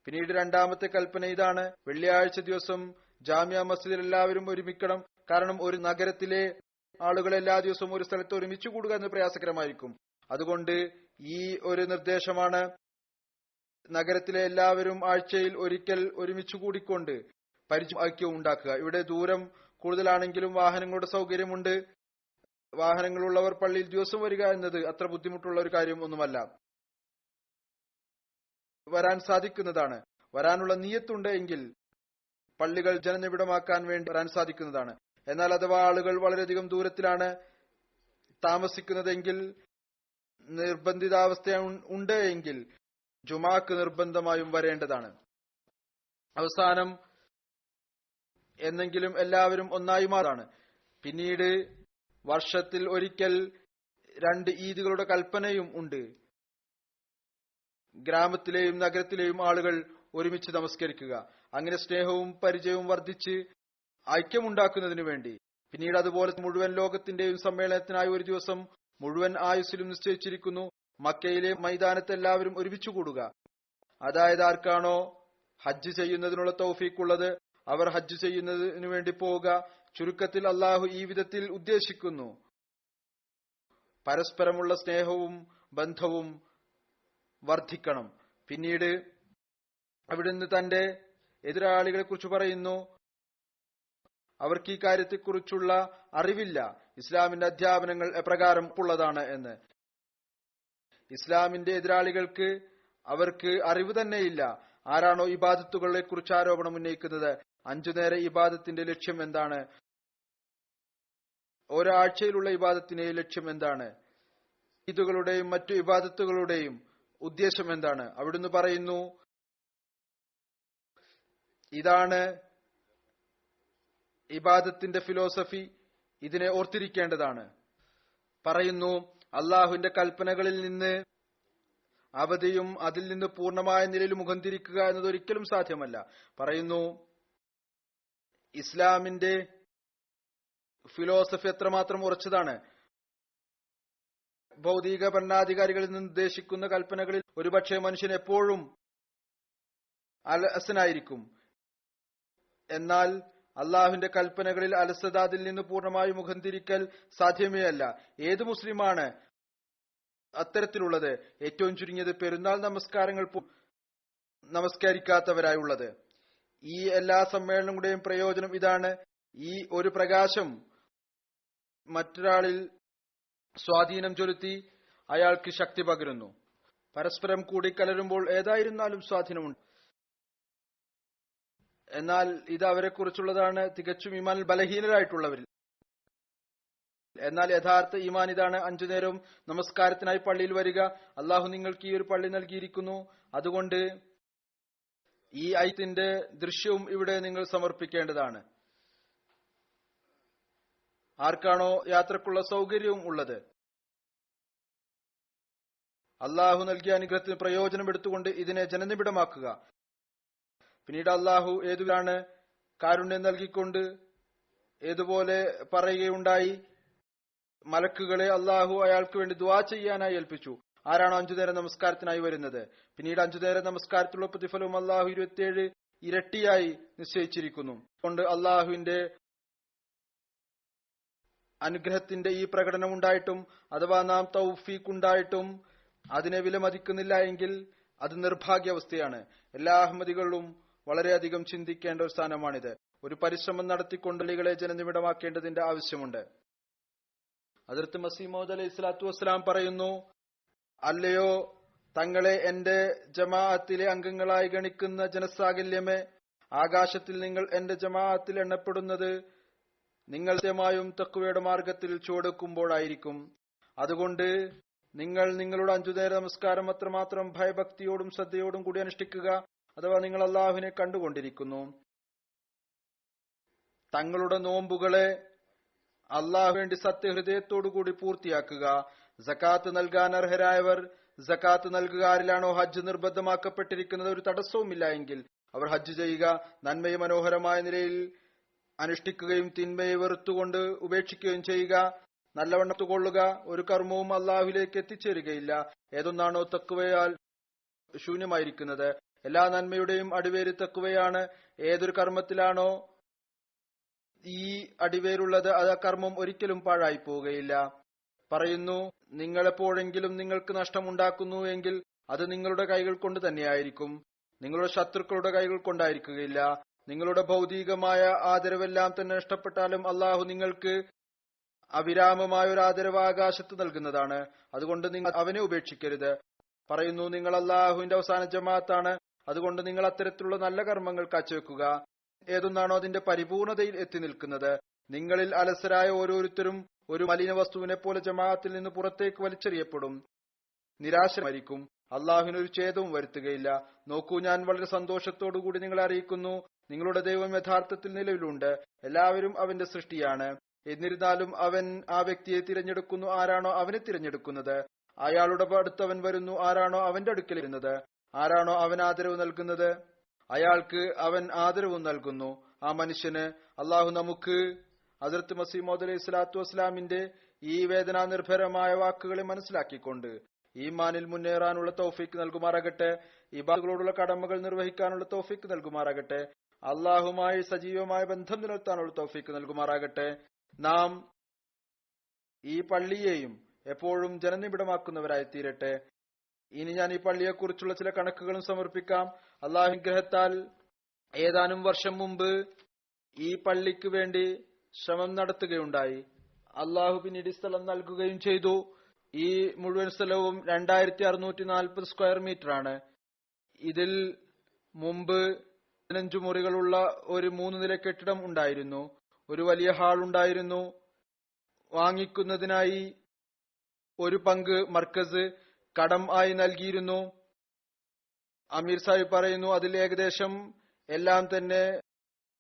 പിന്നീട് രണ്ടാമത്തെ കൽപ്പന ഇതാണ്: വെള്ളിയാഴ്ച ദിവസം ജാമ്യ മസ്ജിദിൽ എല്ലാവരും ഒരുമിക്കണം. കാരണം ഒരു നഗരത്തിലെ ആളുകൾ എല്ലാ ദിവസവും ഒരു സ്ഥലത്ത് ഒരുമിച്ച് കൂടുക എന്ന് പ്രയാസകരമായിരിക്കും. അതുകൊണ്ട് ഈ ഒരു നിർദ്ദേശമാണ് നഗരത്തിലെ എല്ലാവരും ആഴ്ചയിൽ ഒരിക്കൽ ഒരുമിച്ച് കൂടിക്കൊണ്ട് ഐക്യവും ഉണ്ടാക്കുക. ഇവിടെ ദൂരം കൂടുതലാണെങ്കിലും വാഹനങ്ങളുടെ സൗകര്യമുണ്ട്. വാഹനങ്ങളുള്ളവർ പള്ളിയിൽ ദിവസം വരിക എന്നത് അത്ര ബുദ്ധിമുട്ടുള്ള ഒരു കാര്യം ഒന്നുമല്ല. വരാൻ സാധിക്കുന്നതാണ്. വരാനുള്ള നിയ്യത്തുണ്ട് എങ്കിൽ പള്ളികൾ ജനനിബിഡമാക്കാൻ വേണ്ടി വരാൻ സാധിക്കുന്നതാണ്. എന്നാൽ അഥവാ ആളുകൾ വളരെയധികം ദൂരത്തിലാണ് താമസിക്കുന്നതെങ്കിൽ, നിർബന്ധിതാവസ്ഥ ഉണ്ട് എങ്കിൽ ജുമാക്ക് നിർബന്ധമായും വരേണ്ടതാണ്. അവസാനം എന്നെങ്കിലും എല്ലാവരും ഒന്നായി മാറാണ്. പിന്നീട് വർഷത്തിൽ ഒരിക്കൽ 2 ഈദുകളുടെ കൽപ്പനയും ഉണ്ട്. ഗ്രാമത്തിലെയും നഗരത്തിലെയും ആളുകൾ ഒരുമിച്ച് നമസ്കരിക്കുക. അങ്ങനെ സ്നേഹവും പരിചയവും വർദ്ധിച്ച് ഐക്യമുണ്ടാക്കുന്നതിനു വേണ്ടി. പിന്നീട് അതുപോലെ മുഴുവൻ ലോകത്തിന്റെയും സമ്മേളനത്തിനായി ഒരു ദിവസം മുഴുവൻ ആയുസ്സിലും നിശ്ചയിച്ചിരിക്കുന്നു. മക്കയിലെ മൈതാനത്ത് എല്ലാവരും ഒരുമിച്ച് കൂടുക. അതായത് ആർക്കാണോ ഹജ്ജ് ചെയ്യുന്നതിനുള്ള തൗഫീഖ് ഉള്ളത് അവർ ഹജ്ജ് ചെയ്യുന്നതിനു വേണ്ടി പോവുക. ചുരുക്കത്തിൽ അള്ളാഹു ഈ വിധത്തിൽ ഉദ്ദേശിക്കുന്നു: പരസ്പരമുള്ള സ്നേഹവും ബന്ധവും വർദ്ധിക്കണം. പിന്നീട് അവിടുന്ന് തന്റെ എതിരാളികളെ കുറിച്ച് പറയുന്നു: അവർക്ക് ഈ കാര്യത്തെക്കുറിച്ചുള്ള അറിവില്ല. ഇസ്ലാമിന്റെ അധ്യാപനങ്ങൾ എപ്രകാരം ഉള്ളതാണ് എന്ന്. ഇസ്ലാമിന്റെ എതിരാളികൾക്ക് അവർക്ക് അറിവ് തന്നെയില്ല. ആരാണോ ഇബാദത്തുകളെ കുറിച്ച് ആരോപണം ഉന്നയിക്കുന്നത്, 5 നേര ഇബാദത്തിന്റെ ലക്ഷ്യം എന്താണ്, ഒരാഴ്ചയിലുള്ള ഇബാദത്തിന്റെ ലക്ഷ്യം എന്താണ്, ഈദുകളുടെയും മറ്റു ഇബാദത്തുകളുടെയും ഉദ്ദേശം എന്താണ്, അവിടുന്ന് പറയുന്നു ഇതാണ് ഇബാദത്തിന്റെ ഫിലോസഫി, ഇതിനെ ഓർത്തിരിക്കേണ്ടതാണ്. പറയുന്നു അള്ളാഹുവിന്റെ കൽപ്പനകളിൽ നിന്ന് അവധിയും അതിൽ നിന്ന് പൂർണ്ണമായ നിലയിൽ മുഖം തിരിക്കുക എന്നത് ഒരിക്കലും സാധ്യമല്ല. പറയുന്നു ഇസ്ലാമിന്റെ ഫിലോസഫി എത്രമാത്രം ഉറച്ചതാണ്. ഭൗതിക ഭരണാധികാരികളിൽ നിന്ന് നിർദ്ദേശിക്കുന്ന കൽപ്പനകളിൽ ഒരുപക്ഷെ മനുഷ്യൻ എപ്പോഴും അലസനായിരിക്കും. എന്നാൽ അള്ളാഹുവിന്റെ കൽപ്പനകളിൽ അലസത, അതിൽ നിന്ന് പൂർണ്ണമായി മുഖം തിരിക്കൽ സാധ്യമേ അല്ല. ഏത് മുസ്ലിമാണ് അത്തരത്തിലുള്ളത്? ഏറ്റവും ചുരുങ്ങിയത് പെരുന്നാൾ നമസ്കാരങ്ങൾ നമസ്കരിക്കാത്തവരായുള്ളത്. ഈ എല്ലാ സമ്മേളനങ്ങളുടെയും പ്രയോജനം ഇതാണ്: ഈ ഒരു പ്രകാശം മറ്റൊരാളിൽ സ്വാധീനം ചെലുത്തി അയാൾക്ക് ശക്തി പകരുന്നു. പരസ്പരം കൂടിക്കലരുമ്പോൾ ഏതായിരുന്നാലും സ്വാധീനമുണ്ട്. എന്നാൽ ഇത് അവരെ കുറിച്ചുള്ളതാണ് തികച്ചും ഈമാനിൽ ബലഹീനരായിട്ടുള്ളവരിൽ. എന്നാൽ യഥാർത്ഥ ഈമാൻ ഇതാണ്: 5 നേരവും നമസ്കാരത്തിനായി പള്ളിയിൽ വരിക. അള്ളാഹു നിങ്ങൾക്ക് ഈ ഒരു പള്ളി നൽകിയിരിക്കുന്നു. അതുകൊണ്ട് ഈ ഐത്തിന്റെ ദൃശ്യവും ഇവിടെ നിങ്ങൾ സമർപ്പിക്കേണ്ടതാണ്. ആർക്കാണോ യാത്രക്കുള്ള സൗകര്യവും ഉള്ളത്, അള്ളാഹു നൽകിയ അനുഗ്രഹത്തിന് പ്രയോജനം എടുത്തുകൊണ്ട് ഇതിനെ ജനനിബിഡമാക്കുക. പിന്നീട് അള്ളാഹു ഏതുവിലാണ് കാരുണ്യം നൽകിക്കൊണ്ട് ഏതുപോലെ പറയുകയുണ്ടായി: മലക്കുകളെ അള്ളാഹു അയാൾക്ക് വേണ്ടി ദുആ ചെയ്യാനായി ഏൽപ്പിച്ചു. ആരാണോ 5 നേരം നമസ്കാരത്തിനായി വരുന്നത്. പിന്നീട് 5 നേരം നമസ്കാരത്തിലുള്ള പ്രതിഫലവും അള്ളാഹു 27 ഇരട്ടിയായി നിശ്ചയിച്ചിരിക്കുന്നു. കൊണ്ട് അള്ളാഹുവിന്റെ അനുഗ്രഹത്തിന്റെ ഈ പ്രകടനം ഉണ്ടായിട്ടും അഥവാ നാം തൗഫീഖ് ഉണ്ടായിട്ടും അതിനെ വിലമതിക്കുന്നില്ല എങ്കിൽ അത് നിർഭാഗ്യാവസ്ഥയാണ്. എല്ലാ അഹമ്മദികളും വളരെയധികം ചിന്തിക്കേണ്ട ഒരു സ്ഥാനമാണിത്. ഒരു പരിശ്രമം നടത്തിക്കൊണ്ട് പള്ളികളെ ജനനിബിഡമാക്കേണ്ടതിന്റെ ആവശ്യമുണ്ട്. ഹദ്റത്ത് മസീഹ് മൗഊദ് അലൈഹി സ്വലാത്തു വസ്സലാം പറയുന്നു: അല്ലയോ തങ്ങളെ എന്റെ ജമാഅത്തിലെ അംഗങ്ങളായി ഗണിക്കുന്ന ജനസാകല്യമേ, ആകാശത്തിൽ നിങ്ങൾ എന്റെ ജമാഅത്തിൽ എണ്ണപ്പെടുന്നത് നിങ്ങൾ സത്യമായും തഖ്വയുടെ മാർഗത്തിൽ ചുവടുവെക്കുമ്പോഴായിരിക്കും. അതുകൊണ്ട് നിങ്ങൾ നിങ്ങളുടെ 5 നേര നമസ്കാരം അത്രമാത്രം ഭയഭക്തിയോടും ശ്രദ്ധയോടും കൂടി അനുഷ്ഠിക്കുക. അഥവാ നിങ്ങൾ അള്ളാഹുവിനെ കണ്ടുകൊണ്ടിരിക്കുന്നു. തങ്ങളുടെ നോമ്പുകളെ അള്ളാഹു വേണ്ടി സത്യഹൃദയത്തോടുകൂടി പൂർത്തിയാക്കുക. സക്കാത്ത് നൽകാൻ അർഹരായവർ സക്കാത്ത് നൽകുക. ആരിലാണോ ഹജ്ജ് നിർബന്ധമാക്കപ്പെട്ടിരിക്കുന്നത് ഒരു തടസ്സവുമില്ല എങ്കിൽ അവർ ഹജ്ജ് ചെയ്യുക. നന്മയെ മനോഹരമായ നിലയിൽ അനുഷ്ഠിക്കുകയും തിന്മയെ വെറുത്തുകൊണ്ട് ഉപേക്ഷിക്കുകയും ചെയ്യുക. നല്ലവണ്ണം കൊള്ളുക. ഒരു കർമ്മവും അള്ളാഹുവിലേക്ക് എത്തിച്ചേരുകയില്ല. ഏതൊന്നാണോ തഖ്വയാൽ ശൂന്യമായിരിക്കുന്നത്. എല്ലാ നന്മയുടെയും അടിവേര് തഖ്വയാണ്. ഏതൊരു കർമ്മത്തിലാണോ ഈ അടിവേരുള്ളത് ആ കർമ്മം ഒരിക്കലും പാഴായി പോവുകയില്ല. പറയുന്നു, നിങ്ങളെപ്പോഴെങ്കിലും നിങ്ങൾക്ക് നഷ്ടമുണ്ടാക്കുന്നു എങ്കിൽ അത് നിങ്ങളുടെ കൈകൾ കൊണ്ട് തന്നെയായിരിക്കും, നിങ്ങളുടെ ശത്രുക്കളുടെ കൈകൾ കൊണ്ടായിരിക്കുകയില്ല. നിങ്ങളുടെ ഭൗതികമായ ആദരവെല്ലാം തന്നെ നഷ്ടപ്പെട്ടാലും അള്ളാഹു നിങ്ങൾക്ക് അവിരാമമായ ഒരു ആദരവ് ആകാശത്ത് നൽകുന്നതാണ്. അതുകൊണ്ട് നിങ്ങൾ അവനെ ഉപേക്ഷിക്കരുത്. പറയുന്നു, നിങ്ങൾ അള്ളാഹുവിന്റെ അവസാന ജമാഅത്താണ്. അതുകൊണ്ട് നിങ്ങൾ അത്തരത്തിലുള്ള നല്ല കർമ്മങ്ങൾ കാഴ്ചവെക്കുക. ഏതൊന്നാണോ അതിന്റെ പരിപൂർണതയിൽ എത്തി നിൽക്കുന്നത്. നിങ്ങളിൽ അലസരായ ഓരോരുത്തരും ഒരു മലിന വസ്തുവിനെ പോലെ ജമാഅത്തിൽ നിന്ന് പുറത്തേക്ക് വലിച്ചെറിയപ്പെടും, നിരാശരായിരിക്കും. അള്ളാഹുവിനൊരു ഛേദവും വരുത്തുകയില്ല. നോക്കൂ, ഞാൻ വളരെ സന്തോഷത്തോടുകൂടി നിങ്ങളെ അറിയിക്കുന്നു, നിങ്ങളുടെ ദൈവം യഥാർത്ഥത്തിൽ നിലവിലുണ്ട്. എല്ലാവരും അവന്റെ സൃഷ്ടിയാണ്. എന്നിരുന്നാലും അവൻ ആ വ്യക്തിയെ തിരഞ്ഞെടുക്കുന്നു ആരാണോ അവനെ തിരഞ്ഞെടുക്കുന്നത്. അയാളുടെ അടുത്തവൻ വരുന്നു ആരാണോ അവന്റെ അടുക്കൽ വരുന്നത്. ആരാണോ അവൻ ആദരവ് നൽകുന്നത് അയാൾക്ക് അവൻ ആദരവും നൽകുന്നു. ആ മനുഷ്യന് അള്ളാഹു നമുക്ക് ഹദ്റത്ത് മസീഹ് മൗഊദ് അലൈഹി സ്വലാത്തു വസ്സലാമിന്റെ ഈ വേദനാ നിർഭരമായ വാക്കുകളെ മനസ്സിലാക്കിക്കൊണ്ട് ഈമാനിൽ മുന്നേറാനുള്ള തൗഫീക്ക് നൽകുമാറാകട്ടെ. ഇബാദത്തുകളോടുള്ള കടമകൾ നിർവഹിക്കാനുള്ള തൗഫീക്ക് നൽകുമാറാകട്ടെ. അള്ളാഹുമായി സജീവമായ ബന്ധം നിലനിർത്താനുള്ള തൗഫീക്ക് നൽകുമാറാകട്ടെ. നാം ഈ പള്ളിയെയും എപ്പോഴും ജനനിബിഡമാക്കുന്നവരായി തീരട്ടെ. ഇനി ഞാൻ ഈ പള്ളിയെക്കുറിച്ചുള്ള ചില കണക്കുകളും സമർപ്പിക്കാം. അള്ളാഹു അനുഗ്രഹത്താൽ ഏതാനും വർഷം മുമ്പ് ഈ പള്ളിക്ക് വേണ്ടി ശ്രമം നടത്തുകയുണ്ടായി. അള്ളാഹു പിന്നീട് സ്ഥലം നൽകുകയും ചെയ്തു. ഈ മുഴുവൻ സ്ഥലവും 2640 സ്ക്വയർ മീറ്റർ ആണ്. ഇതിൽ മുമ്പ് 15 മുറികളുള്ള ഒരു 3 നില കെട്ടിടം ഉണ്ടായിരുന്നു. ഒരു വലിയ ഹാൾ ഉണ്ടായിരുന്നു. വാങ്ങിക്കുന്നതിനായി ഒരു പങ്ക് മർക്കസ് കടം ആയി നൽകിയിരുന്നു. അമീർ സാഹിബ് പറയുന്നു, അതിൽ ഏകദേശം എല്ലാം തന്നെ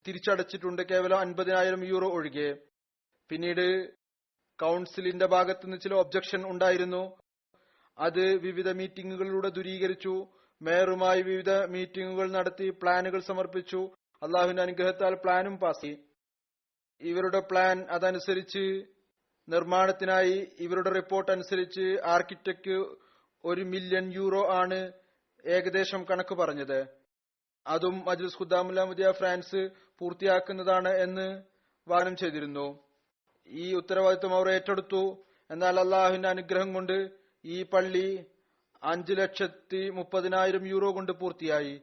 തിരിച്ചടച്ചിട്ടുണ്ട്, കേവലം 50,000 യൂറോ ഒഴികെ. പിന്നീട് കൗൺസിലിന്റെ ഭാഗത്തു നിന്ന് ചില ഒബ്ജക്ഷൻ ഉണ്ടായിരുന്നു. അത് വിവിധ മീറ്റിംഗുകളിലൂടെ ദൂരീകരിച്ചു. മേയറുമായി വിവിധ മീറ്റിംഗുകൾ നടത്തി പ്ലാനുകൾ സമർപ്പിച്ചു. അള്ളാഹുവിന്റെ അനുഗ്രഹത്താൽ പ്ലാനും പാസ്. ഇവരുടെ പ്ലാൻ അതനുസരിച്ച് നിർമ്മാണത്തിനായി ഇവരുടെ റിപ്പോർട്ട് അനുസരിച്ച് ആർക്കിടെക്ട് 1 മില്യൺ യൂറോ ആണ് ഏകദേശം കണക്ക് പറഞ്ഞത്. അതും മജ്ലിസ് ഖുദ്ദാമുൽ അഹ്മദിയ ഫ്രാൻസ് പൂർത്തിയാക്കുന്നതാണ് എന്ന് വാഗ്ദാനം ചെയ്തിരുന്നു. ഈ ഉത്തരവാദിത്വം അവർ ഏറ്റെടുത്തു. എന്നാൽ അള്ളാഹുവിന്റെ അനുഗ്രഹം കൊണ്ട് ഈ പള്ളി 5,30,000 യൂറോ കൊണ്ട് പൂർത്തിയായി.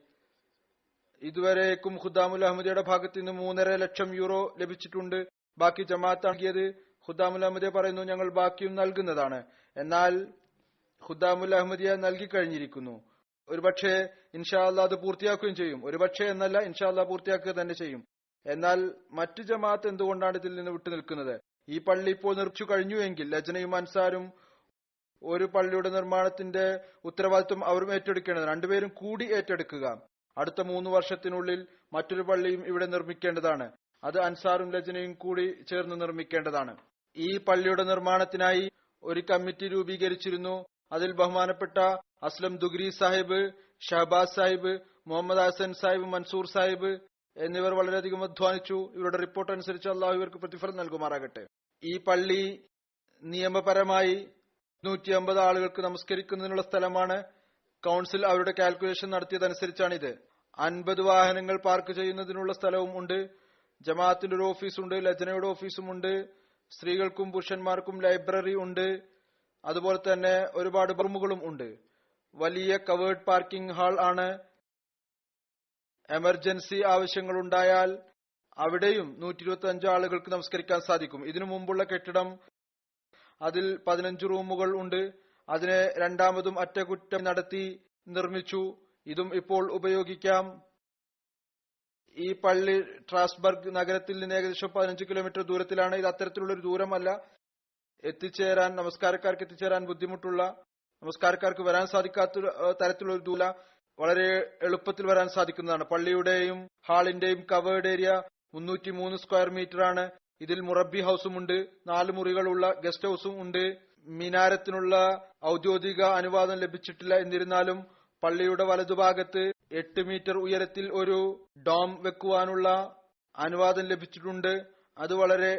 ഇതുവരേക്കും ഖുദ്ദാമുൽ അഹ്മദിയുടെ ഭാഗത്ത് നിന്ന് 3.5 ലക്ഷം യൂറോ ലഭിച്ചിട്ടുണ്ട്. ബാക്കി ജമാഅത്ത് നൽകിയത്. ഖുദ്ദാമുൽ അഹ്മദിയ പറയുന്നു, ഞങ്ങൾ ബാക്കിയും നൽകുന്നതാണ്. എന്നാൽ ഖുദ്ദാമുൽ അഹ്മദിയ നൽകി കഴിഞ്ഞിരിക്കുന്നു. ഒരുപക്ഷെ ഇൻഷാ അല്ലാഹ് അത് പൂർത്തിയാക്കുകയും ചെയ്യും. ഒരുപക്ഷെ എന്നല്ല, ഇൻഷാ അല്ലാഹ് പൂർത്തിയാക്കുക തന്നെ ചെയ്യും. എന്നാൽ മറ്റു ജമാഅത്ത് എന്തുകൊണ്ടാണ് ഇതിൽ നിന്ന് വിട്ടു നിൽക്കുന്നത്? ഈ പള്ളി ഇപ്പോൾ നിർമ്മിച്ചു കഴിഞ്ഞു എങ്കിൽ ലജ്നയും അൻസാരും ഒരു പള്ളിയുടെ നിർമ്മാണത്തിന്റെ ഉത്തരവാദിത്വം അവരും ഏറ്റെടുക്കേണ്ടതാണ്. രണ്ടുപേരും കൂടി ഏറ്റെടുക്കുക. അടുത്ത 3 വർഷത്തിനുള്ളിൽ മറ്റൊരു പള്ളിയും ഇവിടെ നിർമ്മിക്കേണ്ടതാണ്. അത് അൻസാറും ലജ്നയും കൂടി ചേർന്ന് നിർമ്മിക്കേണ്ടതാണ്. ഈ പള്ളിയുടെ നിർമ്മാണത്തിനായി ഒരു കമ്മിറ്റി രൂപീകരിച്ചിരുന്നു. അതിൽ ബഹുമാനപ്പെട്ട അസ്ലം ദുഗ്രി സാഹിബ്, ഷഹബാസ് സാഹിബ്, മുഹമ്മദ് ഹസൻ സാഹിബ്, മൻസൂർ സാഹിബ് എന്നിവർ വളരെയധികം അധ്വാനിച്ചു. ഇവരുടെ റിപ്പോർട്ട് അനുസരിച്ച് അള്ളാഹു ഇവർക്ക് പ്രതിഫലം നൽകുമാറാകട്ടെ. ഈ പള്ളി നിയമപരമായി 150 ആളുകൾക്ക് നമസ്കരിക്കുന്നതിനുള്ള സ്ഥലമാണ്. കൗൺസിൽ അവരുടെ കാൽക്കുലേഷൻ നടത്തിയതനുസരിച്ചാണിത്. 50 വാഹനങ്ങൾ പാർക്ക് ചെയ്യുന്നതിനുള്ള സ്ഥലവും ഉണ്ട്. ജമാഅത്തിന്റെ ഒരു ഓഫീസുണ്ട്, ലജ്നയുടെ ഓഫീസും ഉണ്ട്. സ്ത്രീകൾക്കും പുരുഷന്മാർക്കും ലൈബ്രറി ഉണ്ട്. അതുപോലെ തന്നെ ഒരുപാട് റൂമുകളും ഉണ്ട്. വലിയ കവേർഡ് പാർക്കിംഗ് ഹാൾ ആണ്. എമർജൻസി ആവശ്യങ്ങൾ ഉണ്ടായാൽ അവിടെയും 125 ആളുകൾക്ക് നമസ്കരിക്കാൻ സാധിക്കും. ഇതിനു മുമ്പുള്ള കെട്ടിടം അതിൽ 15 റൂമുകൾ ഉണ്ട്. അതിനെ രണ്ടാമതും അറ്റകുറ്റം നടത്തി നിർമ്മിച്ചു. ഇതും ഇപ്പോൾ ഉപയോഗിക്കാം. ഈ പള്ളി ട്രാസ്ബർഗ് നഗരത്തിൽ നിന്ന് ഏകദേശം 15 കിലോമീറ്റർ ദൂരത്തിലാണ്. ഇത് അത്തരത്തിലുള്ളൊരു ദൂരമല്ല. എത്തിച്ചേരാൻ, നമസ്കാരക്കാർക്ക് എത്തിച്ചേരാൻ ബുദ്ധിമുട്ടുള്ള, നമസ്കാരക്കാർക്ക് വരാൻ സാധിക്കാത്ത തരത്തിലുള്ള ദൂര വളരെ എളുപ്പത്തിൽ വരാൻ സാധിക്കുന്നതാണ്. പള്ളിയുടെയും ഹാളിന്റെയും കവേർഡ് ഏരിയ 303 സ്ക്വയർ മീറ്ററാണ്. ഇതിൽ മുറബി ഹൌസുമുണ്ട്, 4 മുറികളുള്ള ഗസ്റ്റ് ഹൌസും ഉണ്ട്. മിനാരത്തിനുള്ള ഔദ്യോഗിക അനുവാദം ലഭിച്ചിട്ടില്ല. എന്നിരുന്നാലും പള്ളിയുടെ വലതുഭാഗത്ത് 8 മീറ്റർ ഉയരത്തിൽ ഒരു ഡോം വെക്കുവാനുള്ള അനുവാദം ലഭിച്ചിട്ടുണ്ട്. അത് വളരെ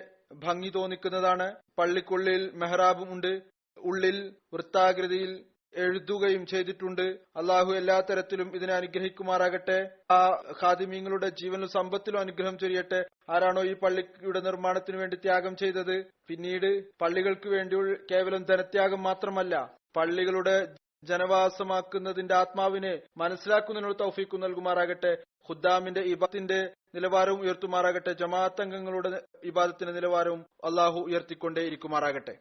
ഭംഗി തോന്നിക്കുന്നതാണ്. പള്ളിക്കുള്ളിൽ മെഹ്റാബും ഉണ്ട്. ഉള്ളിൽ വൃത്താകൃതിയിൽ എഴുതുകയും ചെയ്തിട്ടുണ്ട്. അള്ളാഹു എല്ലാ തരത്തിലും ഇതിനെ അനുഗ്രഹിക്കുമാറാകട്ടെ. ആ ഖാദിമീങ്ങളുടെ ജീവനിലും സമ്പത്തിലും അനുഗ്രഹം ചൊരിയട്ടെ. ആരാണോ ഈ പള്ളിയുടെ നിർമ്മാണത്തിന് വേണ്ടി ത്യാഗം ചെയ്തത്, പിന്നീട് പള്ളികൾക്ക് വേണ്ടി കേവലം ധനത്യാഗം മാത്രമല്ല, പള്ളികളുടെ ജനവാസമാക്കുന്നതിന്റെ ആത്മാവിനെ മനസ്സിലാക്കുന്നതിനുള്ള തൗഫീഖ് നൽകുമാറാകട്ടെ. ഖുദ്ദാമിന്റെ ഇബാദത്തിന്റെ നിലവാരവും ഉയർത്തുമാറാകട്ടെ. ജമാഅത്ത് അംഗങ്ങളുടെ ഇബാദത്തിന്റെ നിലവാരവും അള്ളാഹു ഉയർത്തിക്കൊണ്ടേ ഇരിക്കുമാറാകട്ടെ.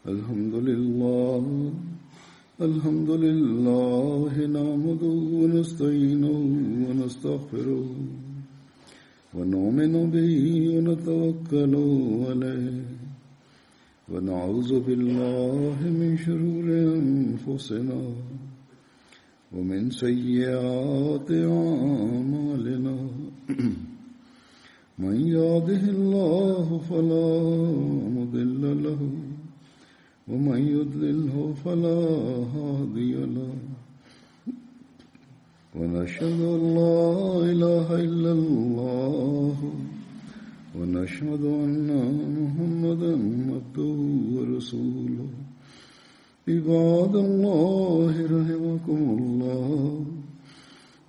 الحمد لله نحمده ونستعينه ونستغفره ونؤمن به ونتوكل عليه ونعوذ بالله من شرور أنفسنا ومن سيئات أعمالنا من يهده الله فلا مضل له ومن يضلله فلا هادي له ونشهد أن لا إله إلا الله ونشهد أن محمدا عبده ورسوله عباد الله رحمكم الله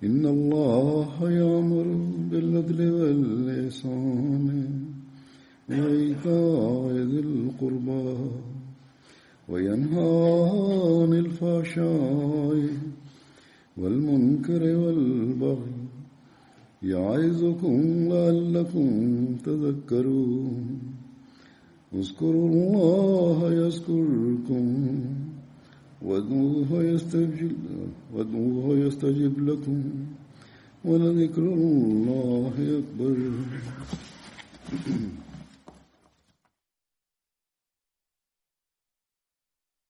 إن الله يأمر بالعدل والإحسان وإيتاء ذي القربى وينهى عن الفحشاء والمنكر والبغي يعظكم لعلكم تذكرون اذكروا الله يذكركم وادعوه يستجب لكم ولذكر الله أكبر